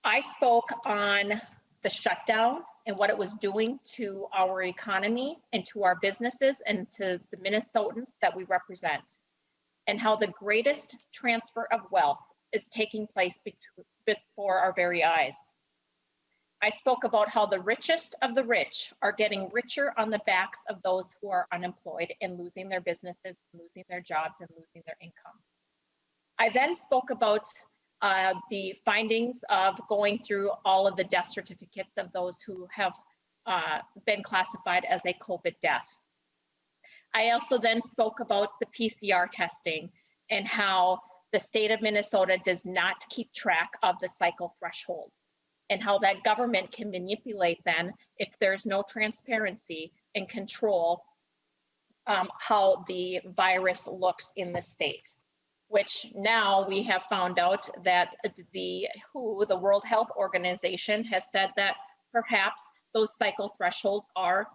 I spoke on the shutdown and what it was doing to our economy and to our businesses and to the Minnesotans that we represent, and how the greatest transfer of wealth is taking place before our very eyes. I spoke about how the richest of the rich are getting richer on the backs of those who are unemployed and losing their businesses, losing their jobs, and losing their incomes. I then spoke about the findings of going through all of the death certificates of those who have been classified as a COVID death. I also then spoke about the PCR testing and how the state of Minnesota does not keep track of the cycle thresholds, and how that government can manipulate then if there's no transparency and control how the virus looks in the state, which now we have found out that the World Health Organization has said that perhaps those cycle thresholds are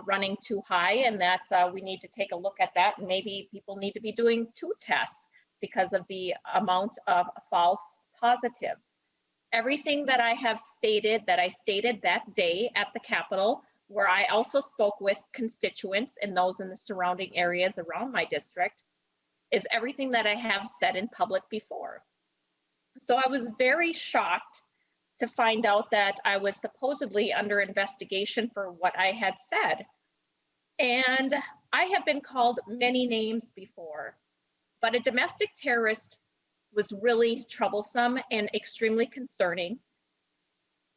running too high, and that we need to take a look at that, and maybe people need to be doing 2 tests because of the amount of false positives. Everything that I have stated, that I stated that day at the Capitol, where I also spoke with constituents and those in the surrounding areas around my district, is everything that I have said in public before. So I was very shocked to find out that I was supposedly under investigation for what I had said. And I have been called many names before, but a domestic terrorist was really troublesome and extremely concerning.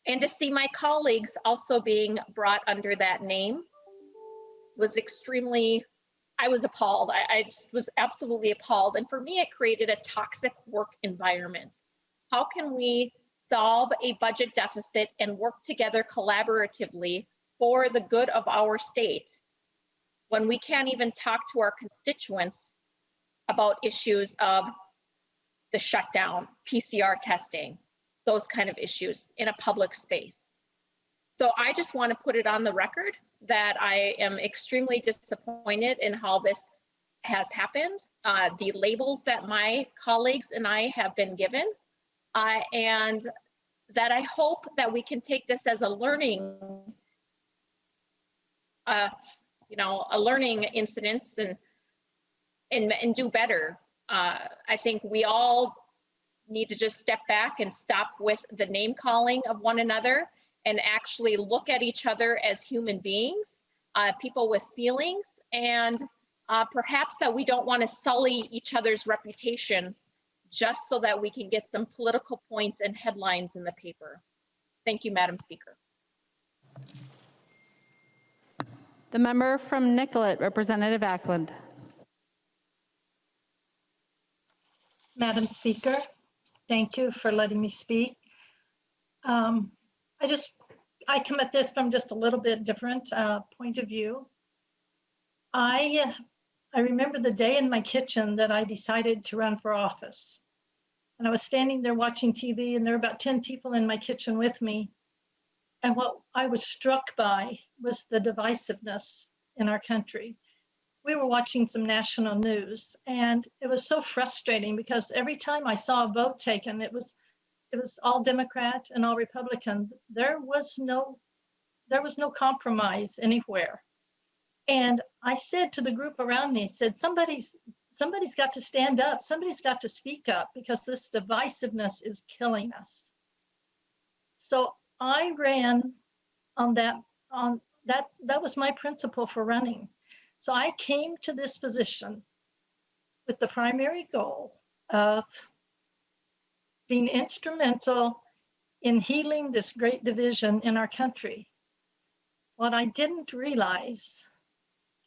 And to see my colleagues also being brought under that name was extremely, I was appalled. I just was absolutely appalled. And for me, it created a toxic work environment. How can we solve a budget deficit and work together collaboratively for the good of our state when we can't even talk to our constituents about issues of the shutdown, PCR testing, those kind of issues in a public space? So I just want to put it on the record that I am extremely disappointed in how this has happened, the labels that my colleagues and I have been given, and that I hope that we can take this as a learning, a learning incident and do better. I think we all need to just step back and stop with the name calling of one another and actually look at each other as human beings, people with feelings, and perhaps that we don't want to sully each other's reputations just so that we can get some political points and headlines in the paper. Thank you, Madam Speaker. The member from Nicollet, Representative Ackland. Madam Speaker, thank you for letting me speak. I come at this from just a little bit different point of view. I remember the day in my kitchen that I decided to run for office. And I was standing there watching TV, and there were about 10 people in my kitchen with me. And what I was struck by was the divisiveness in our country. We were watching some national news, and it was so frustrating because every time I saw a vote taken, it was all Democrat and all Republican. There was no compromise anywhere. And I said to the group around me, said, somebody's somebody's got to stand up. Somebody's got to speak up because this divisiveness is killing us. So I ran on that. That was my principle for running. So I came to this position with the primary goal of being instrumental in healing this great division in our country. What I didn't realize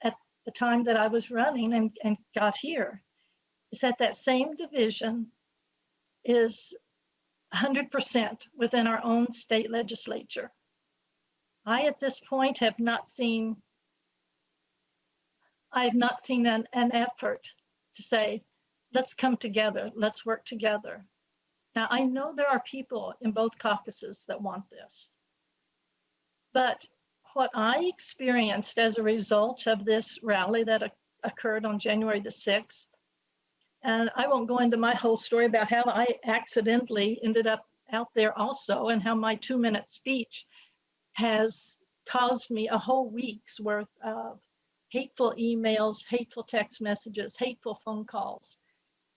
at the time that I was running and got here is that that same division is 100% within our own state legislature. I, at this point, have not seen an effort to say, let's come together, let's work together. Now, I know there are people in both caucuses that want this, but what I experienced as a result of this rally that occurred on January the 6th, and I won't go into my whole story about how I accidentally ended up out there also, and how my 2-minute speech has caused me a whole week's worth of hateful emails, hateful text messages, hateful phone calls.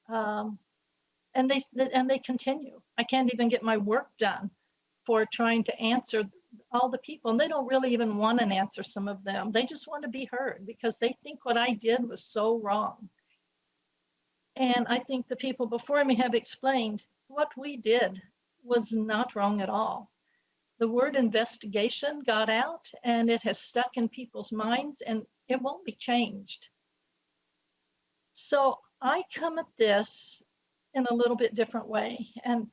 And they continue. I can't even get my work done for trying to answer all the people. And they don't really even want an answer, some of them. They just want to be heard because they think what I did was so wrong. And I think the people before me have explained what we did was not wrong at all. The word investigation got out and it has stuck in people's minds and it won't be changed. So I come at this in a little bit different way. And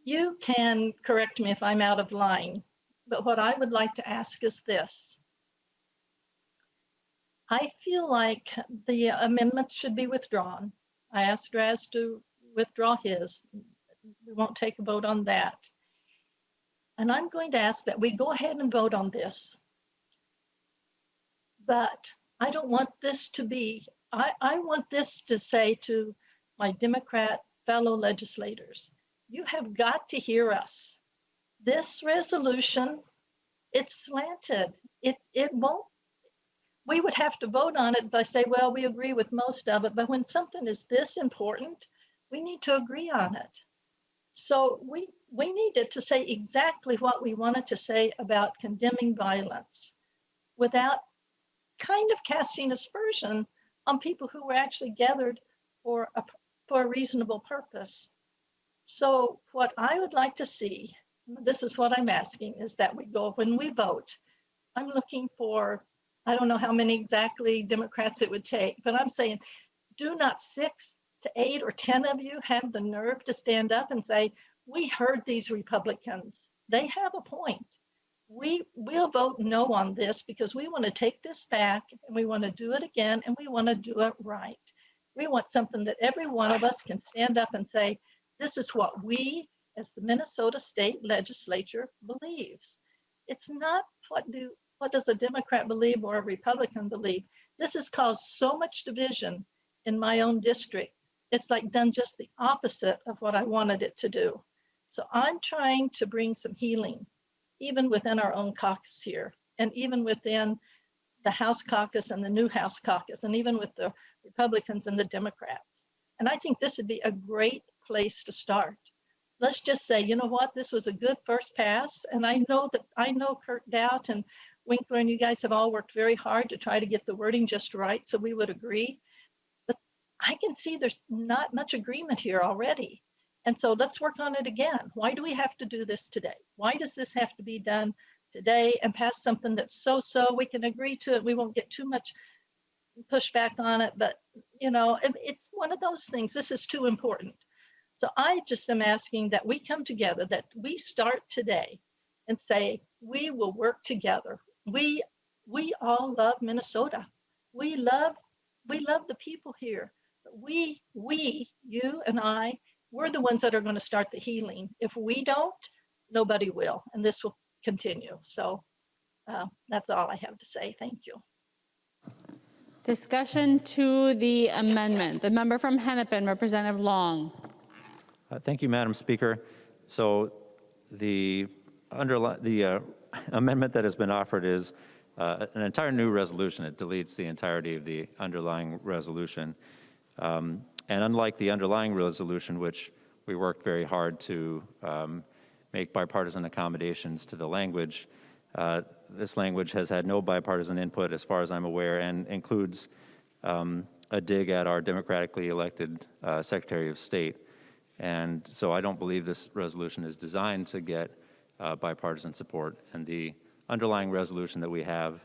you can correct me if I'm out of line, but what I would like to ask is this. I feel like the amendments should be withdrawn. I asked Raz to withdraw his. We won't take a vote on that. And I'm going to ask that we go ahead and vote on this. But I don't want this to be, I want this to say to my Democrat fellow legislators, you have got to hear us. This resolution, it's slanted. It won't, we would have to vote on it by say, well, we agree with most of it, but when something is this important, we need to agree on it. So we needed to say exactly what we wanted to say about condemning violence without kind of casting aspersion on people who were actually gathered for a reasonable purpose. So what I would like to see, this is what I'm asking, is that we go, when we vote, I'm looking for, I don't know how many exactly Democrats it would take, but I'm saying, do not 6 to 8 or 10 of you have the nerve to stand up and say, we heard these Republicans. They have a point. We'll vote no on this because we want to take this back and we want to do it again and we want to do it right. We want something that every one of us can stand up and say, this is what we as the Minnesota State Legislature believes. It's not what does a Democrat believe or a Republican believe. This has caused so much division in my own district. It's like done just the opposite of what I wanted it to do. So I'm trying to bring some healing, even within our own caucus here, and even within the House caucus and the new House caucus, and even with the Republicans and the Democrats. And I think this would be a great place to start. Let's just say, you know what, this was a good first pass. And I know Kurt Doubt and Winkler and you guys have all worked very hard to try to get the wording just right so we would agree. But I can see there's not much agreement here already. And so let's work on it again. Why do we have to do this today? Why does this have to be done today and pass something that's so we can agree to it? We won't get too much pushback on it, but you know, it's one of those things. This is too important. So I just am asking that we come together, that we start today and say, we will work together. We all love Minnesota. We love the people here. We, you and I, we're the ones that are going to start the healing. If we don't, nobody will, and this will continue. So that's all I have to say. Thank you. Discussion to the amendment. The member from Hennepin, Representative Long. Thank you, Madam Speaker. So the amendment that has been offered is an entire new resolution. It deletes the entirety of the underlying resolution. And unlike the underlying resolution, which we worked very hard to make bipartisan accommodations to the language, this language has had no bipartisan input as far as I'm aware, and includes a dig at our democratically elected Secretary of State. And so I don't believe this resolution is designed to get bipartisan support. And the underlying resolution that we have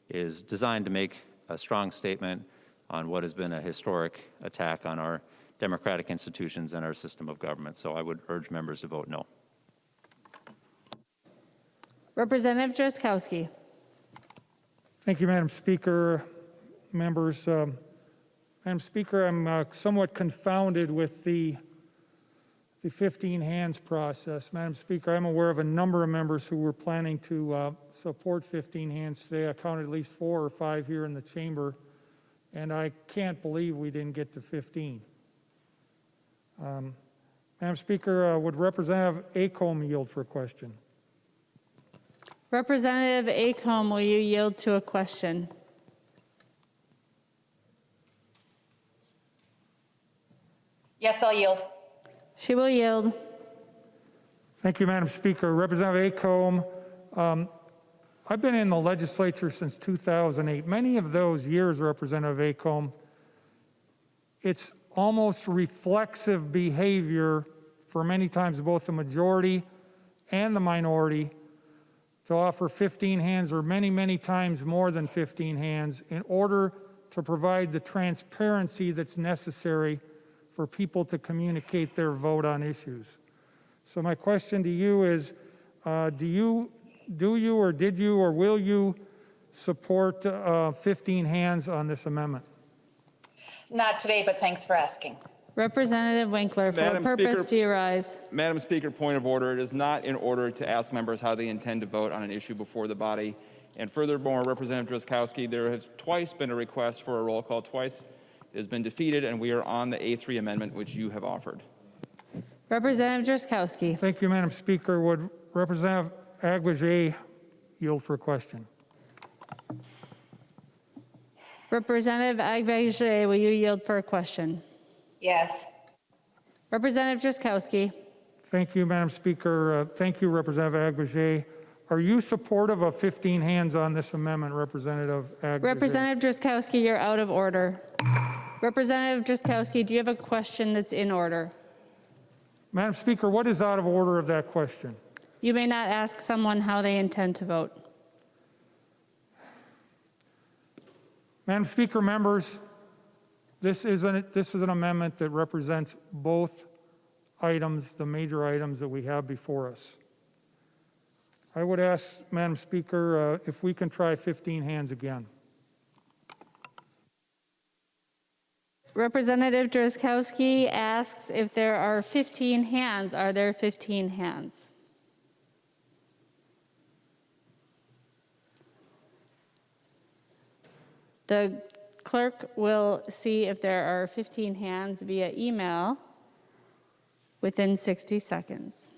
is designed to make a strong statement on what has been a historic attack on our democratic institutions and our system of government. So I would urge members to vote no. Representative Drazkowski. Thank you, Madam Speaker. Members, Madam Speaker, I'm somewhat confounded with the 15 hands process. Madam Speaker, I'm aware of a number of members who were planning to support 15 hands today. I counted at least 4 or 5 here in the chamber, and I can't believe we didn't get to 15. Madam Speaker, would Representative Acomb yield for a question? Representative Acomb, will you yield to a question? Yes, I'll yield. She will yield. Thank you, Madam Speaker. Representative Acomb, I've been in the legislature since 2008. Many of those years, Representative Acomb, it's almost reflexive behavior for many times both the majority and the minority to offer 15 hands or many, many times more than 15 hands in order to provide the transparency that's necessary for people to communicate their vote on issues. So my question to you is, do you or did you or will you support 15 hands on this amendment? Not today, but thanks for asking. Representative Winkler, for what Madam purpose Speaker- do you rise? Madam Speaker, point of order. It is not in order to ask members how they intend to vote on an issue before the body. And furthermore, Representative Drazkowski, there has twice been a request for a roll call. Twice it has been defeated, and we are on the A3 amendment, which you have offered. Representative Drazkowski. Thank you, Madam Speaker. Would Representative Aguirre yield for a question? Representative Aguirre, will you yield for a question? Yes. Representative Drazkowski. Thank you, Madam Speaker. Thank you, Representative Aguirre. Are you supportive of 15 hands on this amendment, Representative Aguirre? Representative Drazkowski, you're out of order. Representative Drazkowski, do you have a question that's in order? Madam Speaker, what is out of order of that question? You may not ask someone how they intend to vote. Madam Speaker, members, this is an amendment that represents both items, the major items that we have before us. I would ask, Madam Speaker, if we can try 15 hands again. Representative Drazkowski asks if there are 15 hands. Are there 15 hands? The clerk will see if there are 15 hands via email within 60 seconds.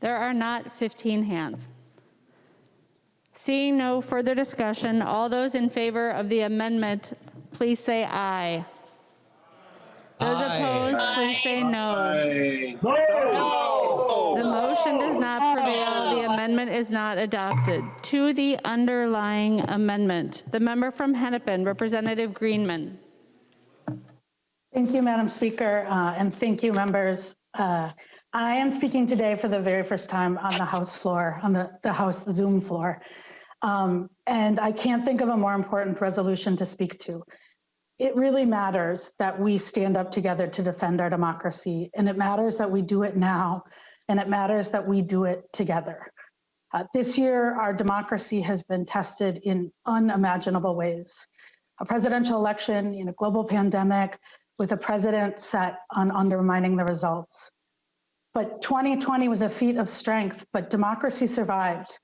There are not 15 hands. Seeing no further discussion, all those in favor of the amendment, please say aye. Those opposed, please say no. The motion does not prevail. The amendment is not adopted. To the underlying amendment, the member from Hennepin, Representative Greenman. Thank you, Madam Speaker, and thank you, members. I am speaking today for the very first time on the House floor, on the House Zoom floor. And I can't think of a more important resolution to speak to. It really matters that we stand up together to defend our democracy, and it matters that we do it now, and it matters that we do it together. This year, our democracy has been tested in unimaginable ways. A presidential election in a global pandemic with a president set on undermining the results. But 2020 was a feat of strength, but democracy survived.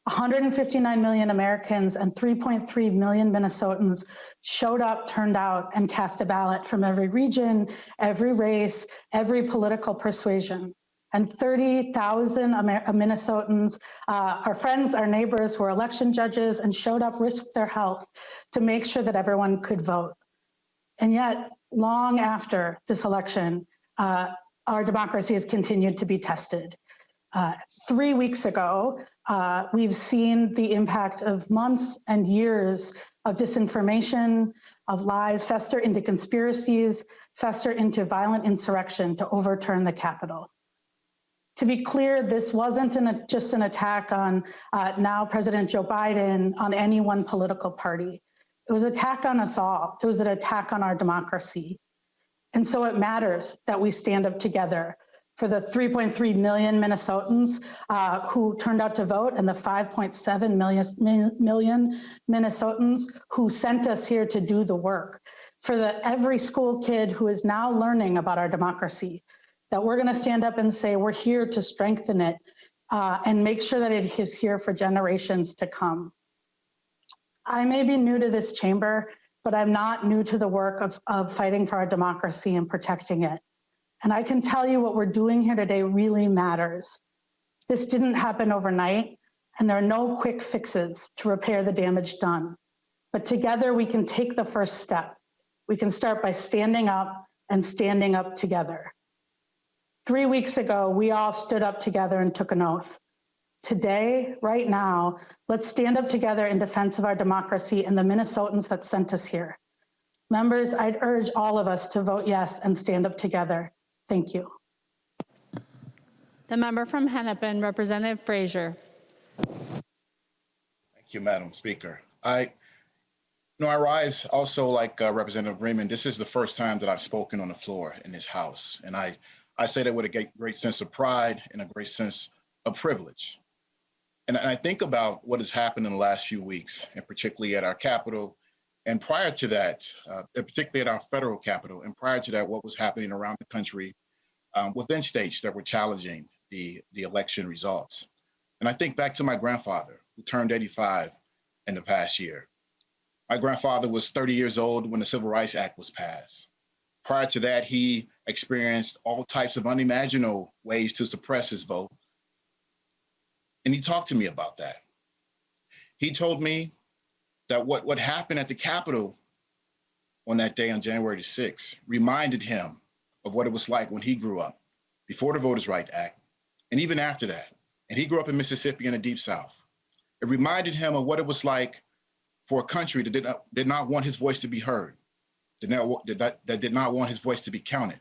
159 million Americans and 3.3 million Minnesotans showed up, turned out, and cast a ballot from every region, every race, every political persuasion. And 30,000 Minnesotans, our friends, our neighbors, were election judges and showed up, risked their health to make sure that everyone could vote. And yet, long after this election, our democracy has continued to be tested. 3 weeks ago, we've seen the impact of months and years of disinformation, of lies fester into conspiracies, fester into violent insurrection to overturn the Capitol. To be clear, this wasn't just an attack on now President Joe Biden, on any one political party. It was an attack on us all. It was an attack on our democracy. And so it matters that we stand up together for the 3.3 million Minnesotans who turned out to vote and the 5.7 million Minnesotans who sent us here to do the work. For every school kid who is now learning about our democracy, that we're going to stand up and say we're here to strengthen it and make sure that it is here for generations to come. I may be new to this chamber, but I'm not new to the work of fighting for our democracy and protecting it. And I can tell you what we're doing here today really matters. This didn't happen overnight, and there are no quick fixes to repair the damage done. But together we can take the first step. We can start by standing up and standing up together. 3 weeks ago, we all stood up together and took an oath. Today, right now, let's stand up together in defense of our democracy and the Minnesotans that sent us here. Members, I'd urge all of us to vote yes and stand up together. Thank you. The member from Hennepin, Representative Frazier. Thank you, Madam Speaker. I rise also like Representative Germane. This is the first time that I've spoken on the floor in this House, and I say that with a great sense of pride and a great sense of privilege. And I think about what has happened in the last few weeks, and particularly at our Capitol, and prior to that, particularly at our federal Capitol, and prior to that, what was happening around the country within states that were challenging the election results. And I think back to my grandfather, who turned 85 in the past year. My grandfather was 30 years old when the Civil Rights Act was passed. Prior to that, he experienced all types of unimaginable ways to suppress his vote. And he talked to me about that. He told me that what happened at the Capitol on that day on January 6th reminded him of what it was like when he grew up, before the Voters' Rights Act, and even after that. And he grew up in Mississippi in the Deep South. It reminded him of what it was like for a country that did not want his voice to be heard, that did not want his voice to be counted.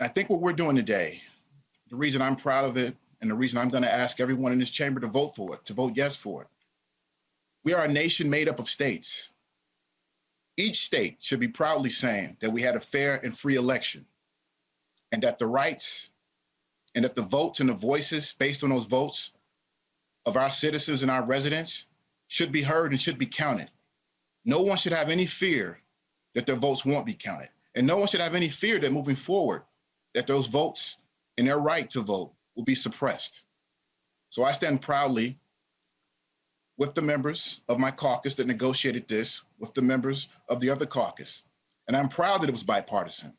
I think what we're doing today, the reason I'm proud of it, and the reason I'm going to ask everyone in this chamber to vote for it, to vote yes for it. We are a nation made up of states. Each state should be proudly saying that we had a fair and free election, and that the rights and that the votes and the voices based on those votes of our citizens and our residents should be heard and should be counted. No one should have any fear that their votes won't be counted. And no one should have any fear that moving forward, that those votes and their right to vote will be suppressed. So I stand proudly with the members of my caucus that negotiated this, with the members of the other caucus. And I'm proud that it was bipartisan.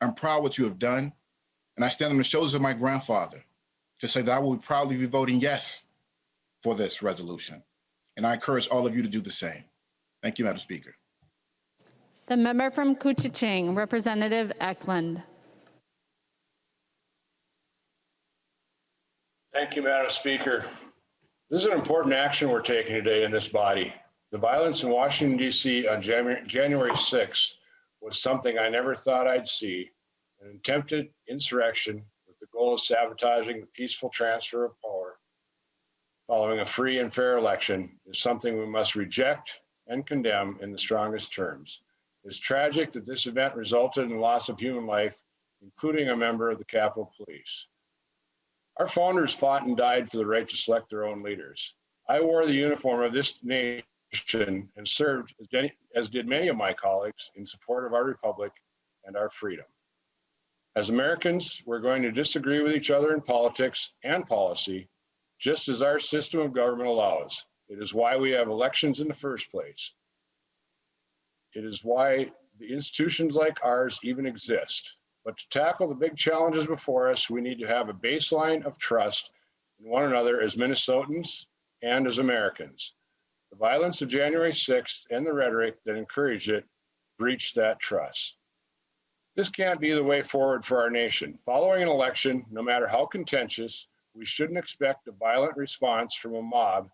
I'm proud what you have done. And I stand on the shoulders of my grandfather to say that I will proudly be voting yes for this resolution. And I encourage all of you to do the same. Thank you, Madam Speaker. The member from Koochiching, Representative Eklund. Thank you, Madam Speaker. This is an important action we're taking today in this body. The violence in Washington, D.C. on January 6th was something I never thought I'd see, an attempted insurrection with the goal of sabotaging the peaceful transfer of power. following a free and fair election is something we must reject and condemn in the strongest terms. It's tragic that this event resulted in the loss of human life, including a member of the Capitol Police. Our founders fought and died for the right to select their own leaders. I wore the uniform of this nation and served, as did many of my colleagues, in support of our republic and our freedom. As Americans, we're going to disagree with each other in politics and policy, just as our system of government allows. It is why we have elections in the first place. It is why the institutions like ours even exist. But to tackle the big challenges before us, we need to have a baseline of trust in one another as Minnesotans and as Americans. The violence of January 6th and the rhetoric that encouraged it breached that trust. This can't be the way forward for our nation. Following an election, no matter how contentious, we shouldn't expect a violent response from a mob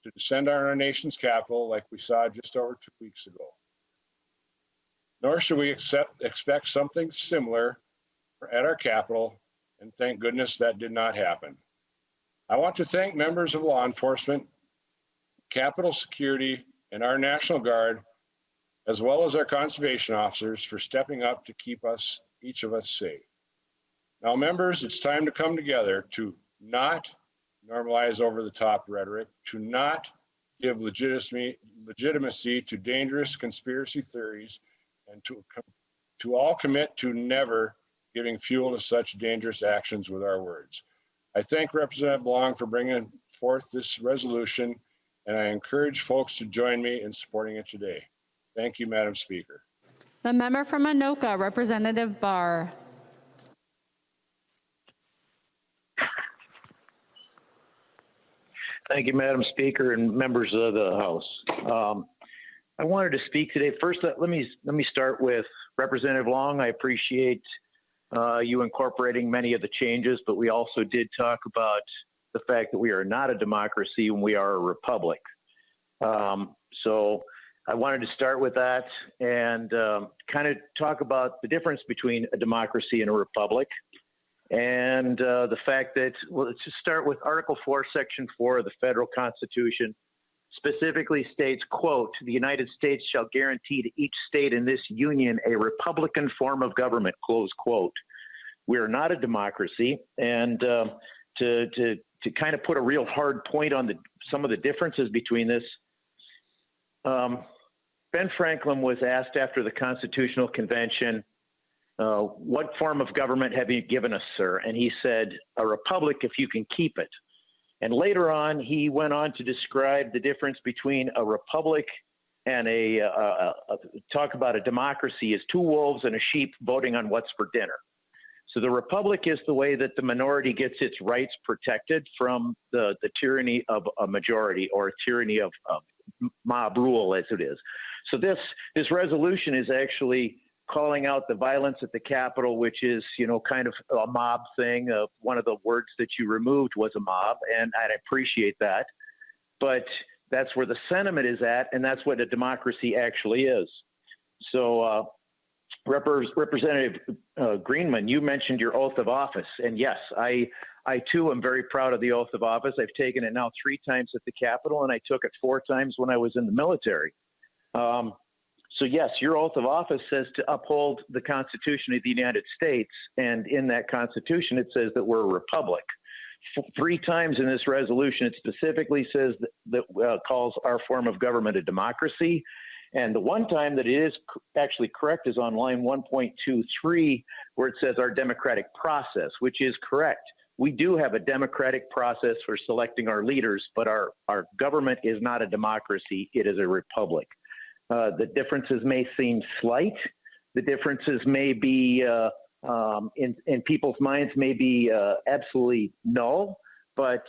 to descend on our nation's capital like we saw just over 2 weeks ago. Nor should we expect something similar at our Capitol, and thank goodness that did not happen. I want to thank members of law enforcement, Capitol Security, and our National Guard, as well as our conservation officers, for stepping up to keep us, each of us, safe. Now, members, it's time to come together to not normalize over-the-top rhetoric, to not give legitimacy to dangerous conspiracy theories, and to all commit to never giving fuel to such dangerous actions with our words. I thank Representative Long for bringing forth this resolution, and I encourage folks to join me in supporting it today. Thank you, Madam Speaker. The member from Anoka, Representative Barr. Thank you, Madam Speaker and members of the House. I wanted to speak today. First, let me start with Representative Long. I appreciate you incorporating many of the changes, but we also did talk about the fact that we are not a democracy and we are a republic. So I wanted to start with that and kind of talk about the difference between a democracy and a republic. And the fact that, well, let's just start with Article 4, Section 4 of the Federal Constitution, specifically states, quote, "The United States shall guarantee to each state in this union a Republican form of government," close quote. We are not a democracy. And to kind of put a real hard point on some of the differences between this, Ben Franklin was asked after the Constitutional Convention, what form of government have you given us, sir? And he said, a republic if you can keep it. And later on, he went on to describe the difference between a republic and talk about a democracy as two wolves and a sheep voting on what's for dinner. So the republic is the way that the minority gets its rights protected from the tyranny of a majority, or tyranny of mob rule, as it is. So this resolution is actually calling out the violence at the Capitol, which is, kind of a mob thing. One of the words that you removed was a mob, and I appreciate that. But that's where the sentiment is at, and that's what a democracy actually is. So, Representative Greenman, you mentioned your oath of office, and yes, I too am very proud of the oath of office. I've taken it now 3 times at the Capitol, and I took it 4 times when I was in the military. So yes, your oath of office says to uphold the Constitution of the United States, and in that Constitution it says that we're a republic. 3 times in this resolution it specifically says that calls our form of government a democracy, and the one time that it is actually correct is on line 1.23, where it says our democratic process, which is correct. We do have a democratic process for selecting our leaders, but our government is not a democracy, it is a republic. The differences may seem slight. The differences may be, in people's minds, may be absolutely null. But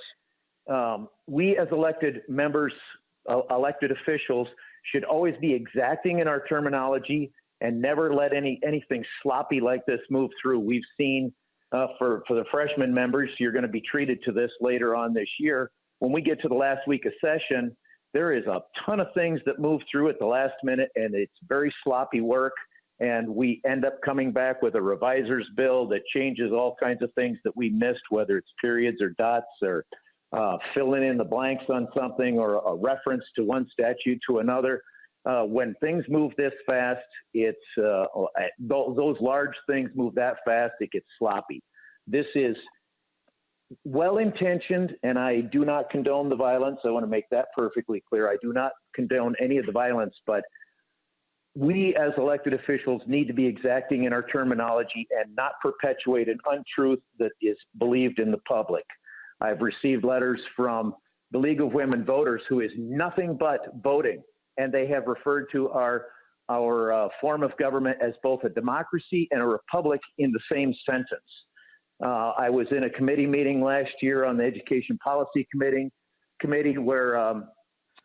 we as elected members, elected officials, should always be exacting in our terminology and never let anything sloppy like this move through. We've seen for the freshman members, you're going to be treated to this later on this year. When we get to the last week of session, there is a ton of things that move through at the last minute, and it's very sloppy work. And we end up coming back with a reviser's bill that changes all kinds of things that we missed, whether it's periods or dots or filling in the blanks on something or a reference to one statute to another. When things move this fast, those large things move that fast, it gets sloppy. This is well-intentioned, and I do not condone the violence. I want to make that perfectly clear. I do not condone any of the violence, but we as elected officials need to be exacting in our terminology and not perpetuate an untruth that is believed in the public. I've received letters from the League of Women Voters, who is nothing but voting, and they have referred to our form of government as both a democracy and a republic in the same sentence. I was in a committee meeting last year on the Education Policy Committee where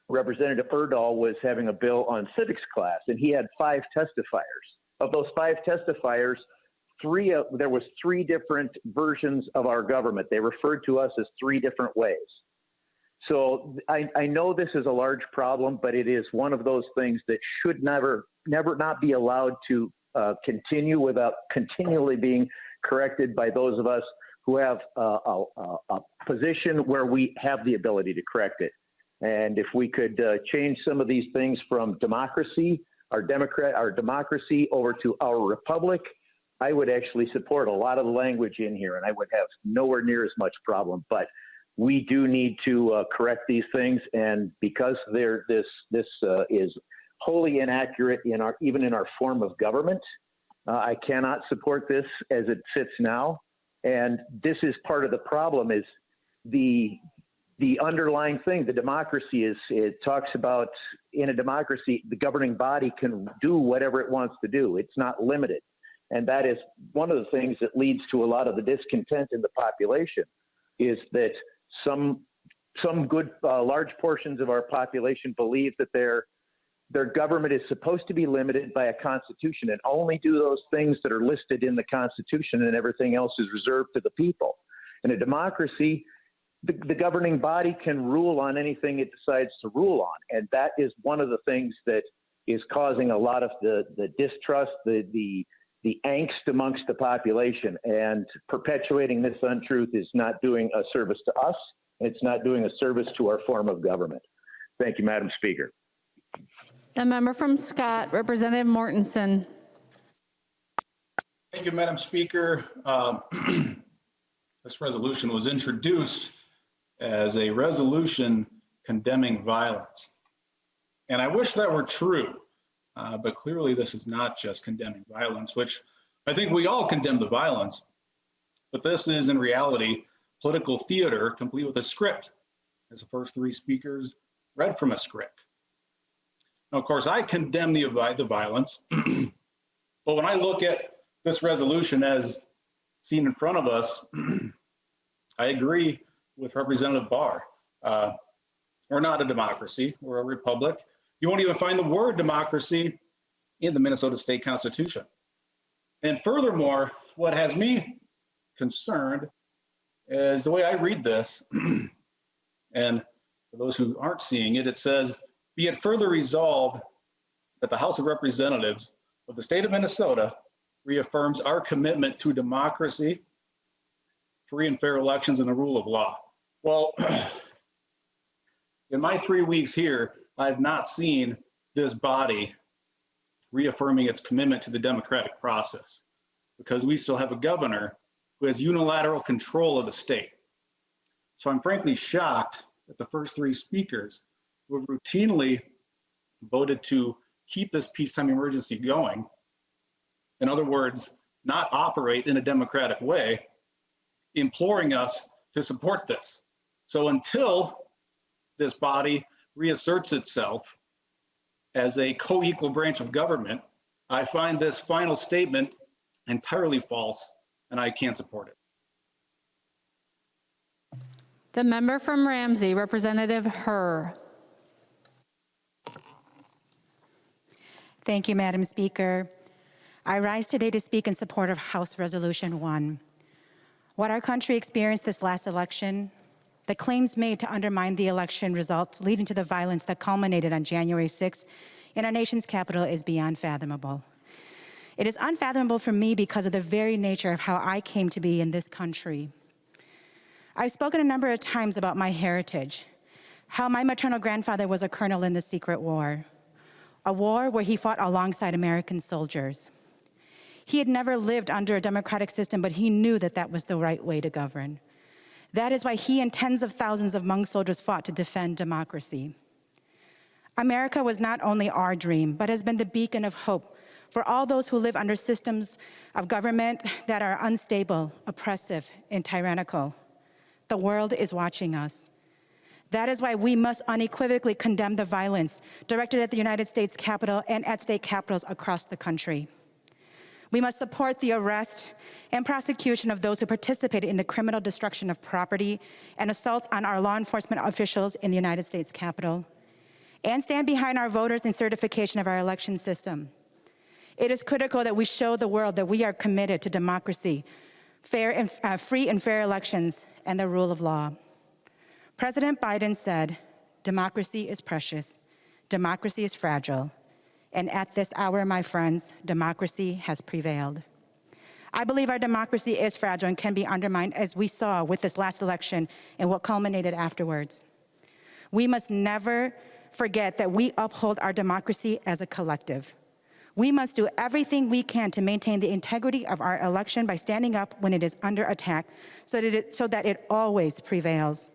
Representative Erdahl was having a bill on civics class, and he had 5 testifiers. Of those 5 testifiers, there was 3 different versions of our government. They referred to us as 3 different ways. So I know this is a large problem, but it is one of those things that should never not be allowed to continue without continually being corrected by those of us who have a position where we have the ability to correct it. And if we could change some of these things from democracy, our democracy, over to our republic, I would actually support a lot of the language in here, and I would have nowhere near as much problem. But we do need to correct these things, and because this is wholly inaccurate even in our form of government, I cannot support this as it sits now. And this is part of the problem, is the underlying thing. The democracy it talks about, in a democracy, the governing body can do whatever it wants to do. It's not limited. And that is one of the things that leads to a lot of the discontent in the population, is that some good large portions of our population believe that their government is supposed to be limited by a constitution and only do those things that are listed in the Constitution, and everything else is reserved to the people. In a democracy, the governing body can rule on anything it decides to rule on. And that is one of the things that is causing a lot of the distrust, the angst amongst the population. And perpetuating this untruth is not doing a service to us. It's not doing a service to our form of government. Thank you, Madam Speaker. The member from Scott, Representative Mortensen. Thank you, Madam Speaker. This resolution was introduced as a resolution condemning violence. And I wish that were true, but clearly this is not just condemning violence, which I think we all condemn the violence, but this is in reality political theater complete with a script, as the first 3 speakers read from a script. Now, of course, I condemn the violence, but when I look at this resolution as seen in front of us, I agree with Representative Barr. We're not a democracy, we're a republic. You won't even find the word democracy in the Minnesota State Constitution. And furthermore, what has me concerned is the way I read this, and for those who aren't seeing it, it says, "Be it further resolved that the House of Representatives of the state of Minnesota reaffirms our commitment to democracy, free and fair elections, and the rule of law." Well, in my 3 weeks here, I've not seen this body reaffirming its commitment to the democratic process, because we still have a governor who has unilateral control of the state. So I'm frankly shocked that the first 3 speakers, who have routinely voted to keep this peacetime emergency going, in other words, not operate in a democratic way, imploring us to support this. So until this body reasserts itself as a co-equal branch of government, I find this final statement entirely false, and I can't support it. The member from Ramsey, Representative Herr. Thank you, Madam Speaker. I rise today to speak in support of House Resolution 1. What our country experienced this last election, the claims made to undermine the election results leading to the violence that culminated on January 6th in our nation's capital, is beyond fathomable. It is unfathomable for me because of the very nature of how I came to be in this country. I've spoken a number of times about my heritage, how my maternal grandfather was a colonel in the Secret War, a war where he fought alongside American soldiers. He had never lived under a democratic system, but he knew that that was the right way to govern. That is why he and tens of thousands of Hmong soldiers fought to defend democracy. America was not only our dream, but has been the beacon of hope for all those who live under systems of government that are unstable, oppressive, and tyrannical. The world is watching us. That is why we must unequivocally condemn the violence directed at the United States Capitol and at state capitals across the country. We must support the arrest and prosecution of those who participated in the criminal destruction of property and assaults on our law enforcement officials in the United States Capitol, and stand behind our voters in certification of our election system. It is critical that we show the world that we are committed to democracy, free and fair elections, and the rule of law. President Biden said, democracy is precious, democracy is fragile, and at this hour, my friends, democracy has prevailed. I believe our democracy is fragile and can be undermined, as we saw with this last election and what culminated afterwards. We must never forget that we uphold our democracy as a collective. We must do everything we can to maintain the integrity of our election by standing up when it is under attack so that it always prevails.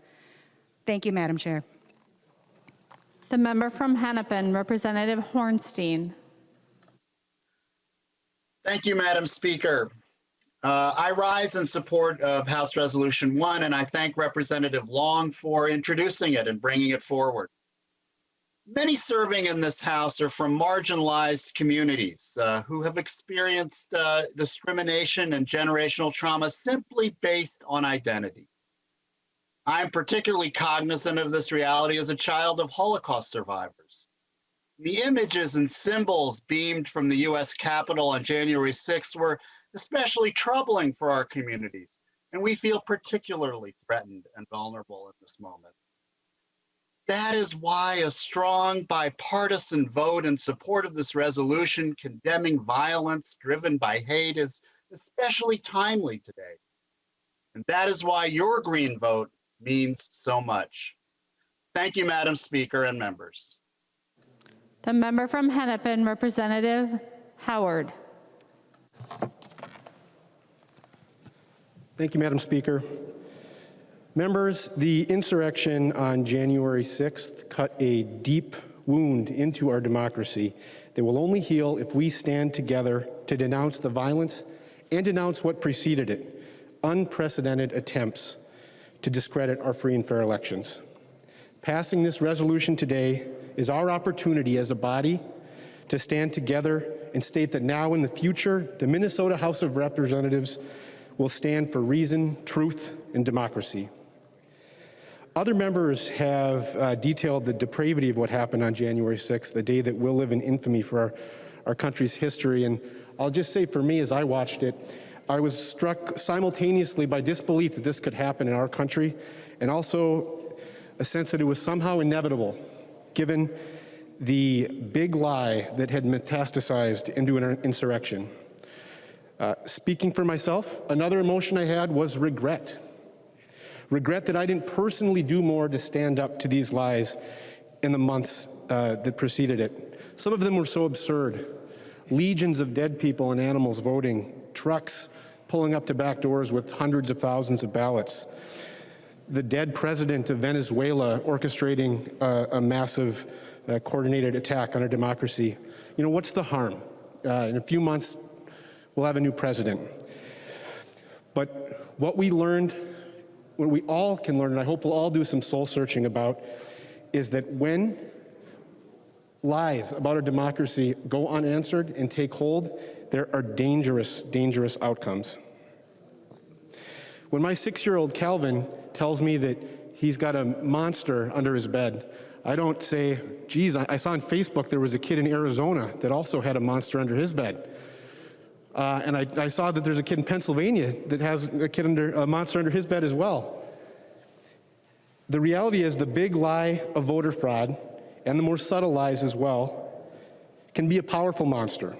Thank you, Madam Chair. The member from Hennepin, Representative Hornstein. Thank you, Madam Speaker. I rise in support of House Resolution 1, and I thank Representative Long for introducing it and bringing it forward. Many serving in this House are from marginalized communities who have experienced discrimination and generational trauma simply based on identity. I'm particularly cognizant of this reality as a child of Holocaust survivors. The images and symbols beamed from the U.S. Capitol on January 6th were especially troubling for our communities, and we feel particularly threatened and vulnerable in this moment. That is why a strong bipartisan vote in support of this resolution condemning violence driven by hate is especially timely today. And that is why your green vote means so much. Thank you, Madam Speaker and members. The member from Hennepin, Representative Howard. Thank you, Madam Speaker. Members, the insurrection on January 6th cut a deep wound into our democracy that will only heal if we stand together to denounce the violence and denounce what preceded it, unprecedented attempts to discredit our free and fair elections. Passing this resolution today is our opportunity as a body to stand together and state that now in the future, the Minnesota House of Representatives will stand for reason, truth, and democracy. Other members have detailed the depravity of what happened on January 6th, the day that will live in infamy for our country's history. And I'll just say for me, as I watched it, I was struck simultaneously by disbelief that this could happen in our country, and also a sense that it was somehow inevitable, given the big lie that had metastasized into an insurrection. Speaking for myself, another emotion I had was regret. Regret that I didn't personally do more to stand up to these lies in the months that preceded it. Some of them were so absurd. Legions of dead people and animals voting, trucks pulling up to back doors with hundreds of thousands of ballots, the dead president of Venezuela orchestrating a massive coordinated attack on our democracy. You know, what's the harm? In a few months, we'll have a new president. But what we learned, what we all can learn, and I hope we'll all do some soul searching about, is that when lies about our democracy go unanswered and take hold, there are dangerous, dangerous outcomes. When my 6-year-old Calvin tells me that he's got a monster under his bed, I don't say, geez, I saw on Facebook there was a kid in Arizona that also had a monster under his bed. And I saw that there's a kid in Pennsylvania that has a monster under his bed as well. The reality is the big lie of voter fraud, and the more subtle lies as well, can be a powerful monster.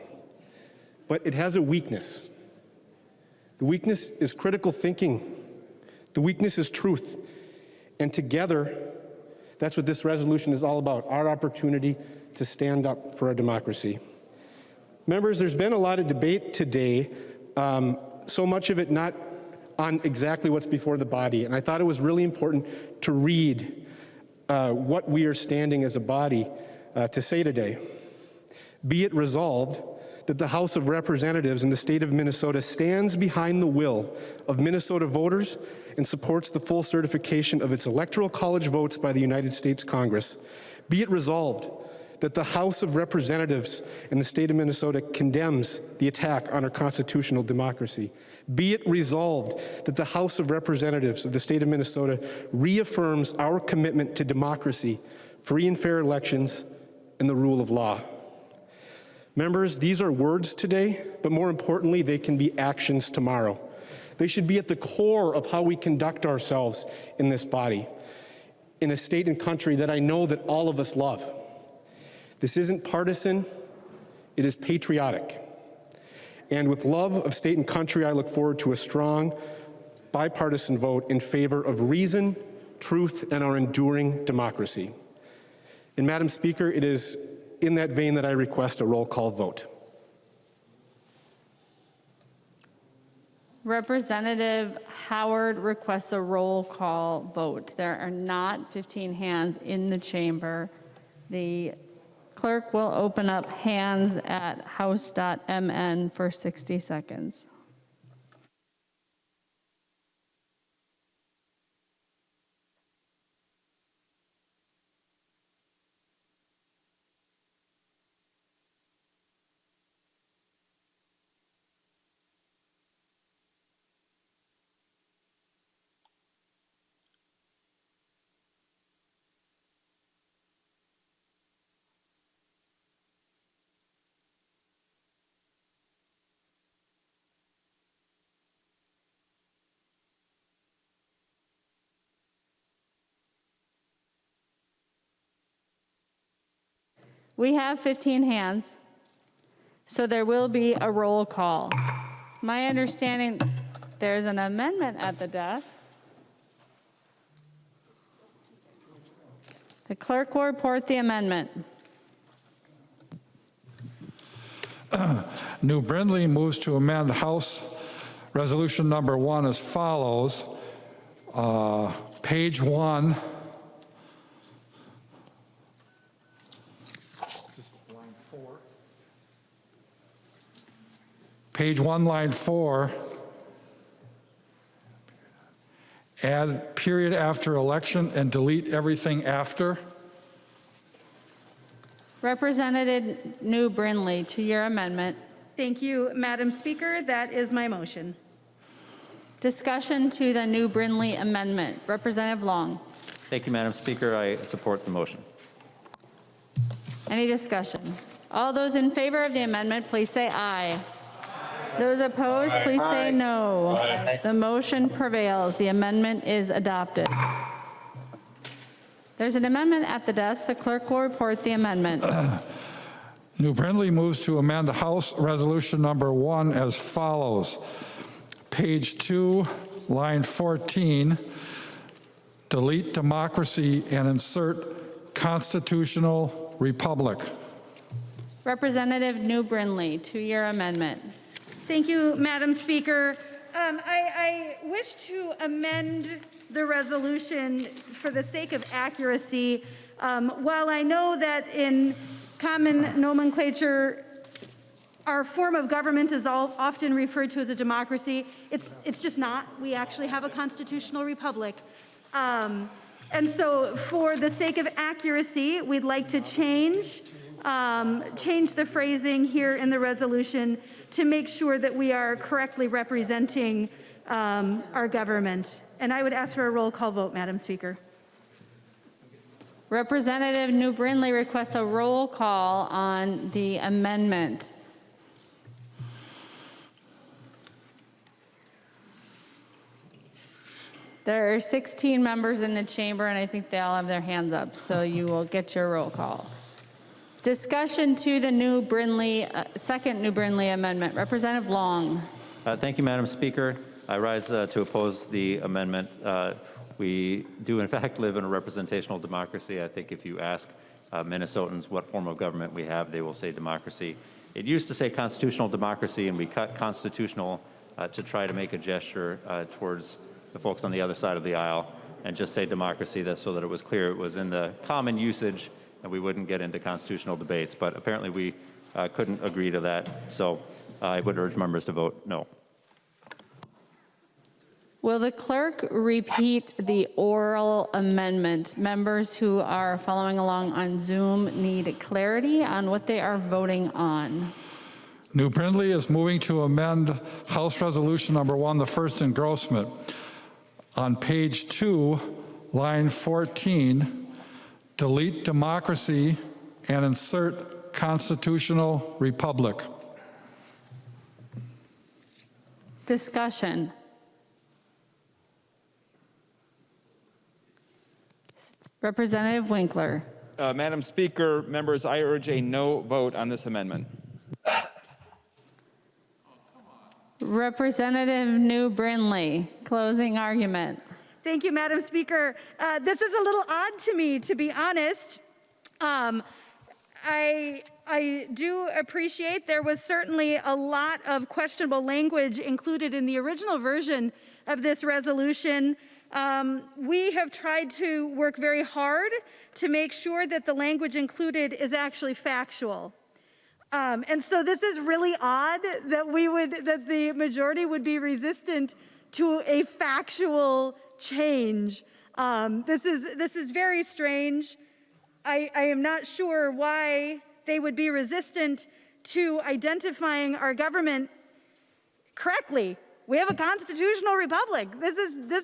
But it has a weakness. The weakness is critical thinking. The weakness is truth. And together, that's what this resolution is all about, our opportunity to stand up for our democracy. Members, there's been a lot of debate today, so much of it not on exactly what's before the body. And I thought it was really important to read what we are standing as a body to say today. Be it resolved that the House of Representatives in the state of Minnesota stands behind the will of Minnesota voters and supports the full certification of its electoral college votes by the United States Congress. Be it resolved that the House of Representatives in the state of Minnesota condemns the attack on our constitutional democracy. Be it resolved that the House of Representatives of the state of Minnesota reaffirms our commitment to democracy, free and fair elections, and the rule of law. Members, these are words today, but more importantly, they can be actions tomorrow. They should be at the core of how we conduct ourselves in this body, in a state and country that I know that all of us love. This isn't partisan, it is patriotic. And with love of state and country, I look forward to a strong, bipartisan vote in favor of reason, truth, and our enduring democracy. And Madam Speaker, it is in that vein that I request a roll call vote. Representative Howard requests a roll call vote. There are not 15 hands in the chamber. The clerk will open up hands at house.mn for 60 seconds. We have 15 hands, so there will be a roll call. It's my understanding there's an amendment at the desk. The clerk will report the amendment. New Brindley moves to amend House Resolution number 1 as follows. Page 1. Page 1, line 4, add period after election and delete everything after. Representative New Brindley, to your amendment. Thank you, Madam Speaker. That is my motion. Discussion to the New Brindley amendment. Representative Long. Thank you, Madam Speaker. I support the motion. Any discussion? All those in favor of the amendment, please say aye. Those opposed, please say no. The motion prevails. The amendment is adopted. There's an amendment at the desk. The clerk will report the amendment. New Brindley moves to amend House Resolution number 1 as follows. Page 2, line 14, delete democracy and insert constitutional republic. Representative New Brindley, to your amendment. Thank you, Madam Speaker. I wish to amend the resolution for the sake of accuracy. While I know that in common nomenclature, our form of government is often referred to as a democracy, it's just not. We actually have a constitutional republic. And so for the sake of accuracy, we'd like to change the phrasing here in the resolution to make sure that we are correctly representing our government. And I would ask for a roll call vote, Madam Speaker. Representative New Brindley requests a roll call on the amendment. There are 16 members in the chamber, and I think they all have their hands up, so you will get your roll call. Discussion to the New Brindley, second New Brindley amendment. Representative Long. Thank you, Madam Speaker. I rise to oppose the amendment. We do, in fact, live in a representational democracy. I think if you ask Minnesotans what form of government we have, they will say democracy. It used to say constitutional democracy, and we cut constitutional to try to make a gesture towards the folks on the other side of the aisle and just say democracy so that it was clear it was in the common usage and we wouldn't get into constitutional debates. But apparently we couldn't agree to that. So I would urge members to vote no. Will the clerk repeat the oral amendment? Members who are following along on Zoom need clarity on what they are voting on. New Brindley is moving to amend House Resolution number 1, the first engrossment. On page 2, line 14, delete democracy and insert constitutional republic. Discussion. Representative Winkler. Madam Speaker, members, I urge a no vote on this amendment. Representative New Brindley, closing argument. Thank you, Madam Speaker. This is a little odd to me, to be honest. I do appreciate there was certainly a lot of questionable language included in the original version of this resolution. We have tried to work very hard to make sure that the language included is actually factual. And so this is really odd that the majority would be resistant to a factual change. This is very strange. I am not sure why they would be resistant to identifying our government correctly. We have a constitutional republic. This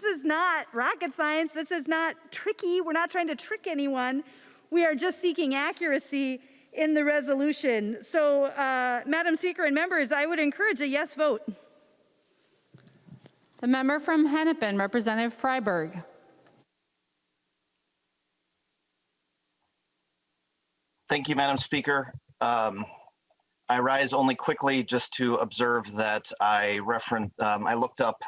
is not rocket science. This is not tricky. We're not trying to trick anyone. We are just seeking accuracy in the resolution. So, Madam Speaker and members, I would encourage a yes vote. The member from Hennepin, Representative Freiberg. Thank you, Madam Speaker. I rise only quickly just to observe that I looked up,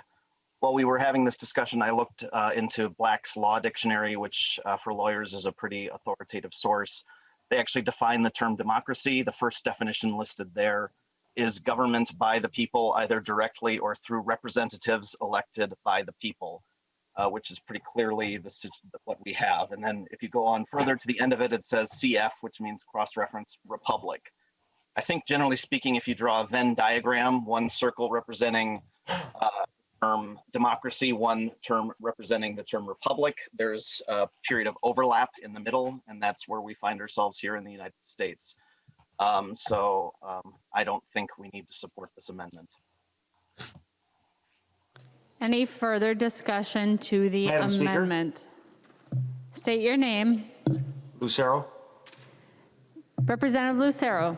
while we were having this discussion, I looked into Black's Law Dictionary, which for lawyers is a pretty authoritative source. They actually define the term democracy. The first definition listed there is government by the people, either directly or through representatives elected by the people, which is pretty clearly what we have. And then if you go on further to the end of it, it says CF, which means cross-reference republic. I think generally speaking, if you draw a Venn diagram, one circle representing term democracy, one term representing the term republic, there's a period of overlap in the middle, and that's where we find ourselves here in the United States. So I don't think we need to support this amendment. Any further discussion to the Madam amendment? State your name. Lucero. Representative Lucero.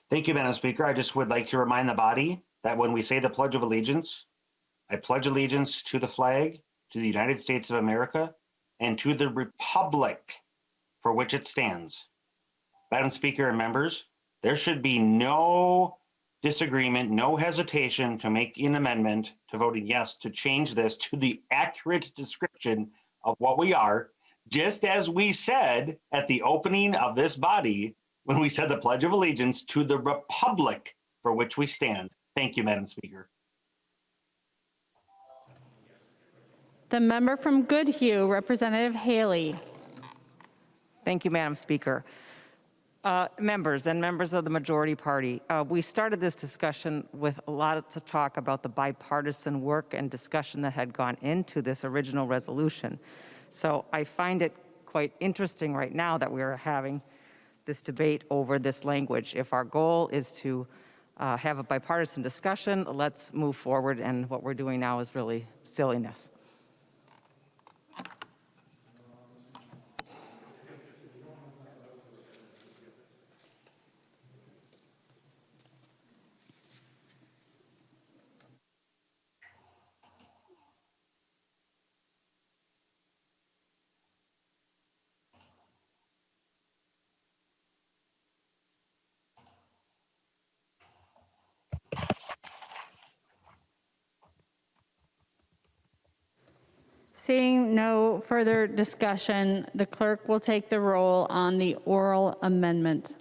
Thank you, Madam Speaker. I just would like to remind the body that when we say the Pledge of Allegiance, I pledge allegiance to the flag, to the United States of America, and to the republic for which it stands. Madam Speaker and members, there should be no disagreement, no hesitation to make an amendment to voting yes to change this to the accurate description of what we are, just as we said at the opening of this body when we said the Pledge of Allegiance to the republic for which we stand. Thank you, Madam Speaker. The member from Goodhue, Representative Haley. Thank you, Madam Speaker. Members and members of the majority party, we started this discussion with a lot of talk about the bipartisan work and discussion that had gone into this original resolution. So I find it quite interesting right now that we are having this debate over this language. If our goal is to have a bipartisan discussion, let's move forward, and what we're doing now is really silliness. Seeing no further discussion, the clerk will take the roll on the oral amendment.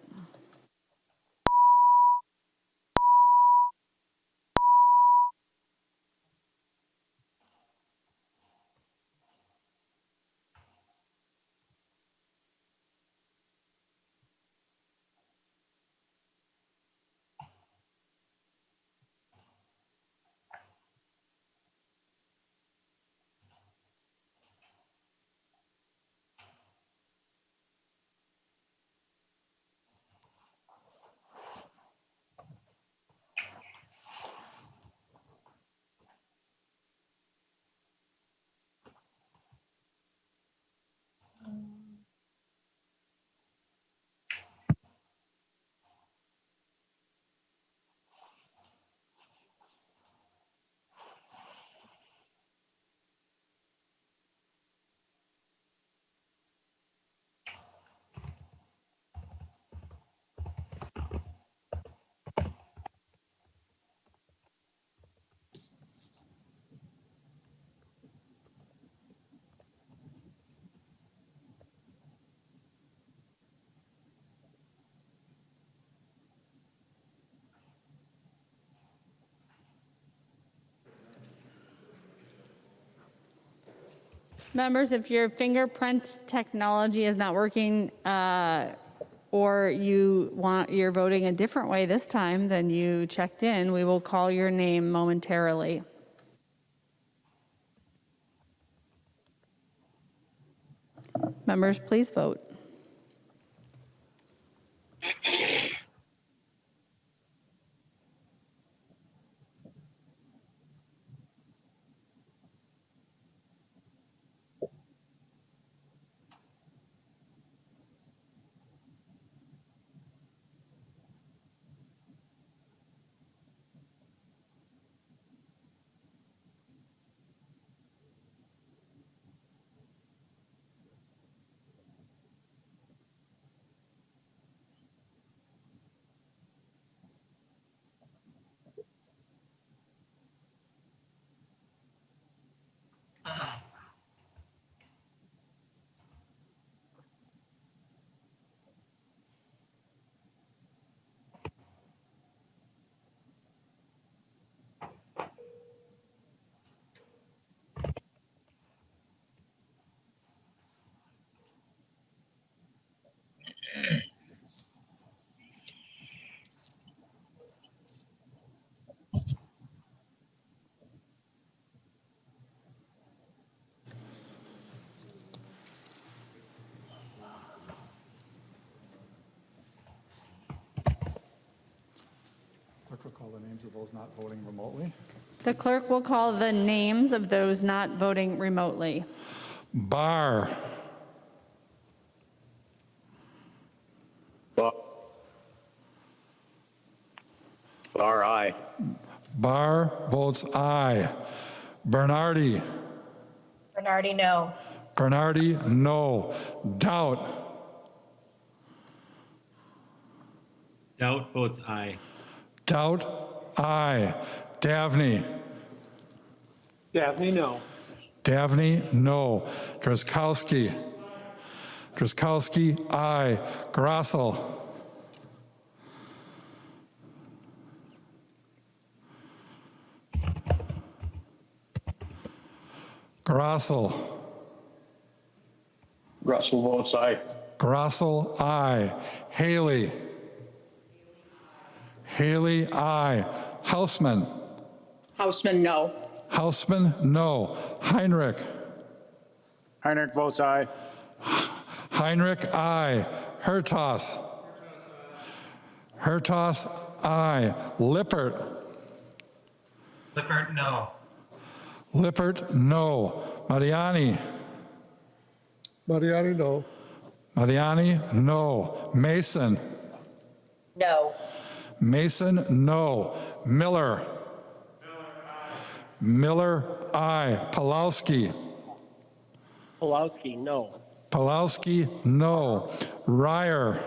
Members, if your fingerprint technology is not working, or you're voting a different way this time than you checked in, we will call your name momentarily. Members, please vote. Clerk will call the names of those not voting remotely. The clerk will call the names of those not voting remotely. Barr. Barr, aye. Barr votes aye. Bernardi. Bernardi, no. Bernardi, no. Doubt. Doubt votes aye. Doubt, aye. Davney. Davney, no. Davney, no. Drazkowski. Drazkowski, aye. Grassel. Grassel. Russell votes aye. Grassel, aye. Haley. Haley, aye. Hausman. Hausman, no. Hausman, no. Heinrich. Heinrich votes aye. Heinrich, aye. Hertas. Hertas, aye. Lippert. Lippert, no. Lippert, no. Mariani. Mariani, no. Mariani, no. Mason. No. Mason, no. Miller. Miller, aye. Pawlowski. Pulowski, no. Pawlowski, no. Ryer.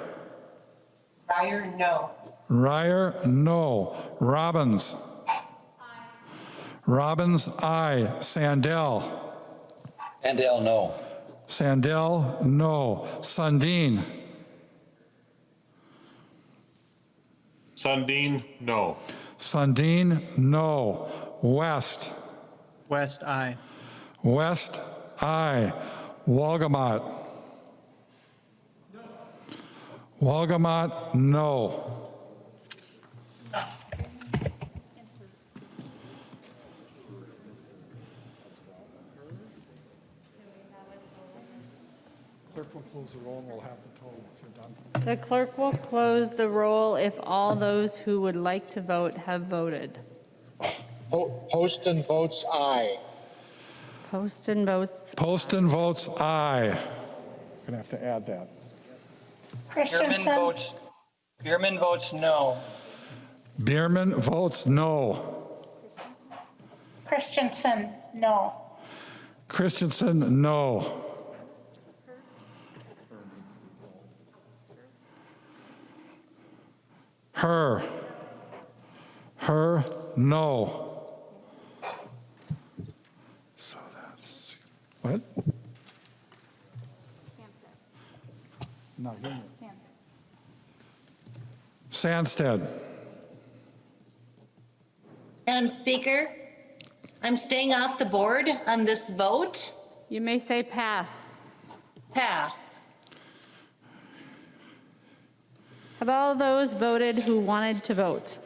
Ryer, no. Ryer, no. Robbins. Robbins, aye. Sandell. Sandell, no. Sandell, no. Sundin. Sundin, no. Sundin, no. West. West, aye. West, aye. Walgamot. Walgamot, no. Clerk will close the roll and we'll have the total if you're done. The clerk will close the roll if all those who would like to vote have voted. Poston votes aye. Poston votes. Poston votes aye. Gonna have to add that. Bierman votes no. Bierman votes no. Christensen, no. Christensen, no. Her, no. So that's, what? Not hearing it. Sandsted. Madam Speaker, I'm staying off the board on this vote. You may say pass. Pass. Have all those voted who wanted to vote?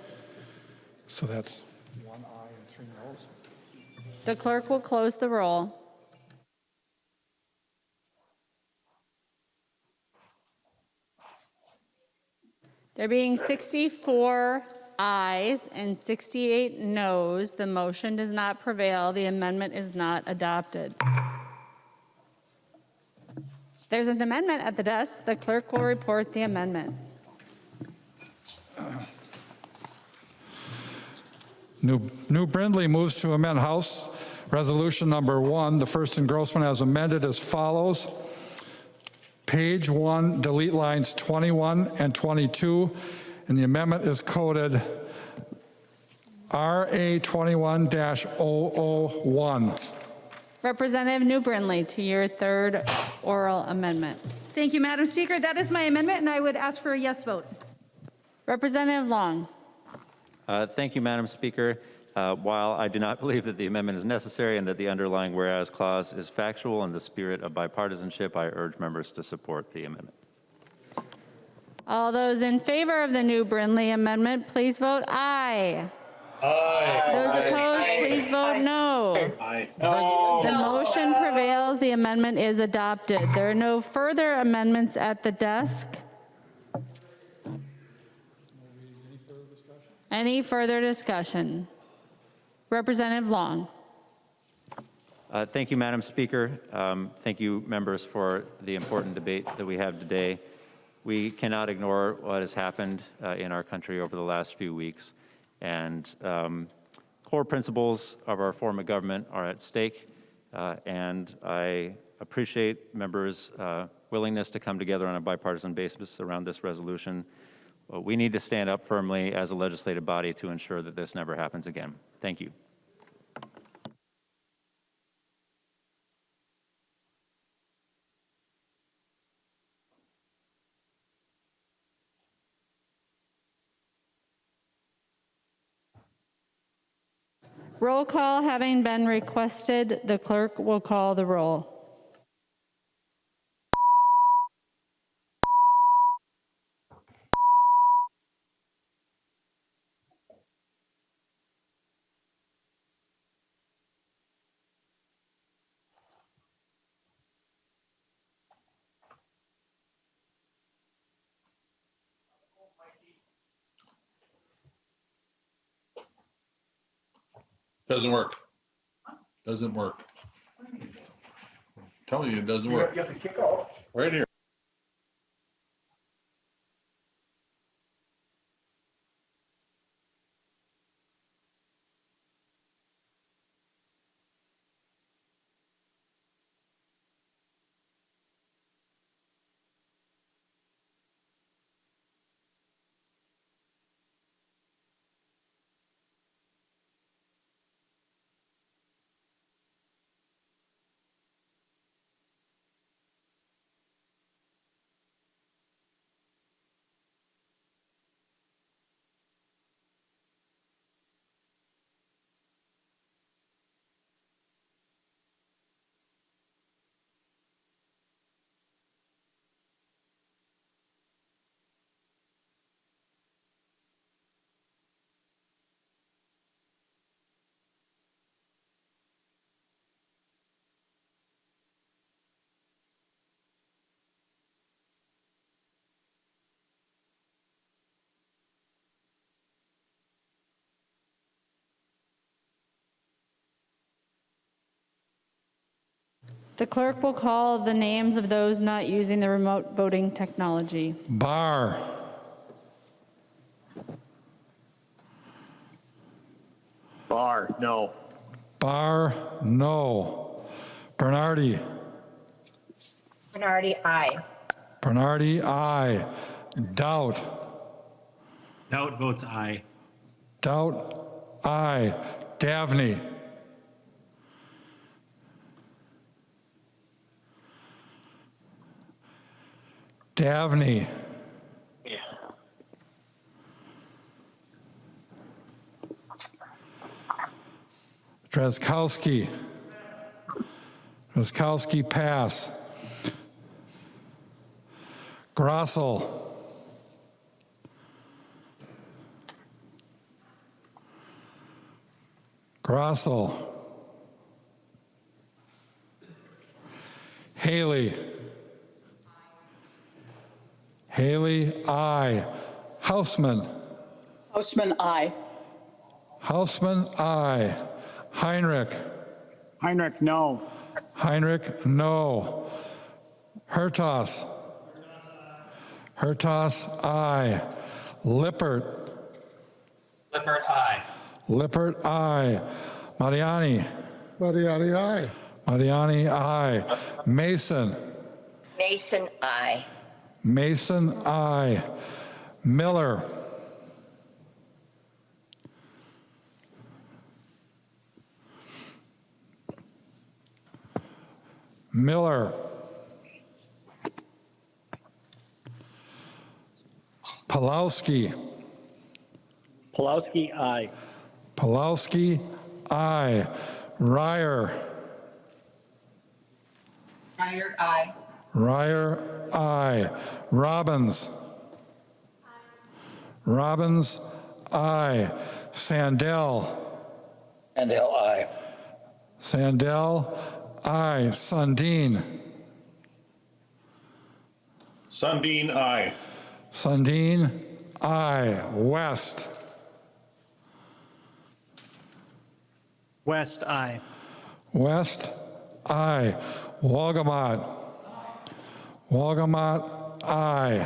So that's 1 aye and 3 noes. The clerk will close the roll. There being 64 ayes and 68 noes, the motion does not prevail. The amendment is not adopted. There's an amendment at the desk. The clerk will report the amendment. New Brindley moves to amend House Resolution Number 1, the first engrossment as amended as follows. Page 1, delete lines 21 and 22, and the amendment is coded RA 21-001. Representative New Brindley, to your third oral amendment. Thank you, Madam Speaker. That is my amendment, and I would ask for a yes vote. Representative Long. Thank you, Madam Speaker. While I do not believe that the amendment is necessary and that the underlying whereas clause is factual in the spirit of bipartisanship, I urge members to support the amendment. All those in favor of the New Brindley amendment, please vote aye. Aye. Those opposed, please vote no. Aye. The motion prevails. The amendment is adopted. There are no further amendments at the desk. Any further discussion? Representative Long. Thank you, Madam Speaker. Thank you, members, for the important debate that we have today. We cannot ignore what has happened in our country over the last few weeks, and core principles of our form of government are at stake, and I appreciate members' willingness to come together on a bipartisan basis around this resolution. We need to stand up firmly as a legislative body to ensure that this never happens again. Thank you. Roll call having been requested, the clerk will call the roll. Doesn't work. Doesn't work. I'm telling you, it doesn't work. You have to kick off. Right here. The clerk will call the names of those not using the remote voting technology. Barr. Barr, no. Barr, no. Bernardi. Bernardi, aye. Bernardi, aye. Doubt. Doubt votes aye. Doubt, aye. Davney. Davney. Drazkowski. Drazkowski, pass. Grossel. Grossel. Haley. Haley, aye. Hausman. Hausman, aye. Hausman, aye. Heinrich. Heinrich, no. Heinrich, no. Hertas. Hertas, aye. Lippert. Lippert, aye. Lippert, aye. Mariani. Mariani, aye. Mariani, aye. Mason. Mason, aye. Mason, aye. Miller. Miller. Pulowski. Pulowski, aye. Pulowski, aye. Ryer. Ryer, aye. Ryer, aye. Robbins. Robbins, aye. Sandell. Sandell, aye. Sandell, aye. Sundin. Sundin, aye. Sundin, aye. West. West, aye. West, aye. Walgamot. Walgamot, aye.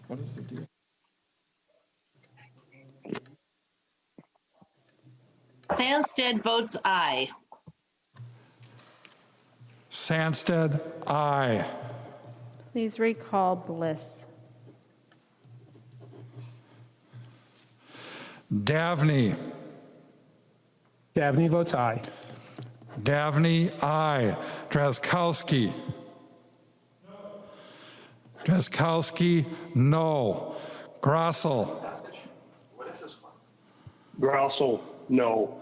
What is the deal? Sandsted votes aye. Sandsted, aye. Please recall Bliss. Davney. Davney votes aye. Davney, aye. Drazkowski. Drazkowski, no. Grossel. Grossel, no.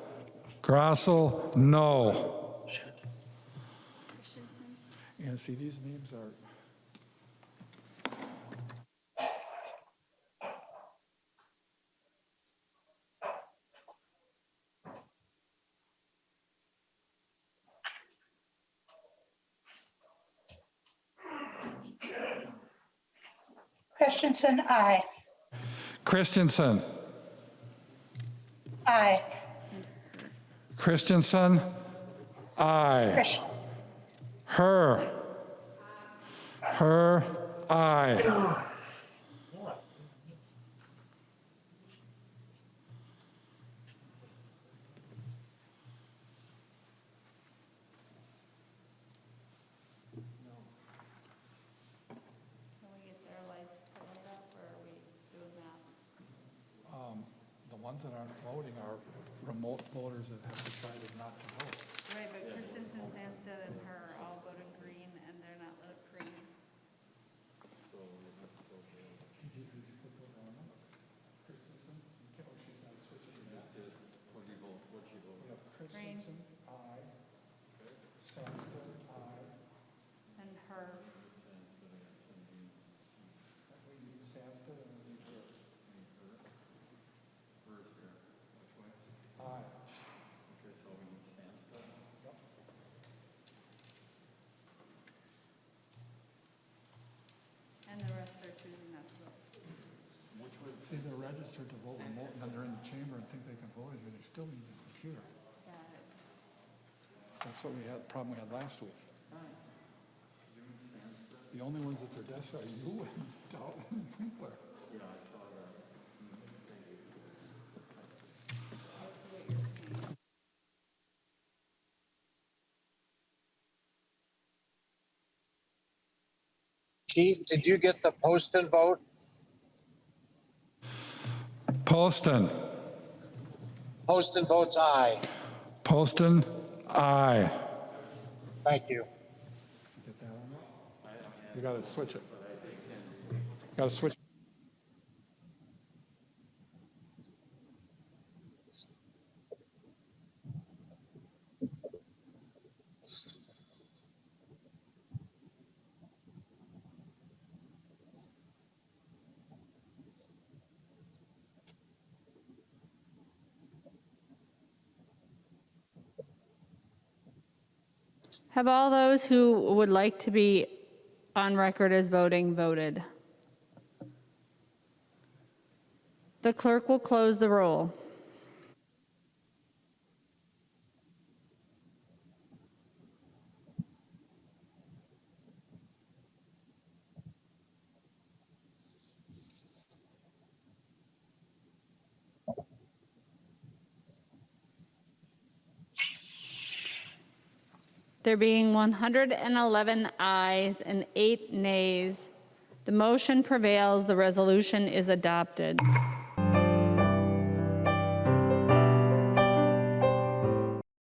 Grossel, no. Yeah, see, these names are. Christensen, aye. Christensen. Aye. Christensen, aye. Her. Her, aye. The ones that aren't voting are remote voters that have decided not to vote. Right, but Christensen, Sandsted, and her are all voting green, and they're not green. Christensen, aye. Sandsted, aye. And her. We need Sandsted and we need her. Aye. Okay, so we need Sandsted. Yep. And the rest are choosing not to vote. Which would, see, they're registered to vote remote and then they're in the chamber. They still need a computer. That's what problem we had last week. The only ones at their desks are you and Dalton and Winkler. Chief, did you get the posted vote? Poston. Posted votes aye. Poston, aye. Thank you. You got to switch it. Got to switch. Have all those who would like to be on record as voting voted? The clerk will close the roll. There being 111 ayes and 8 nays, the motion prevails. The resolution is adopted.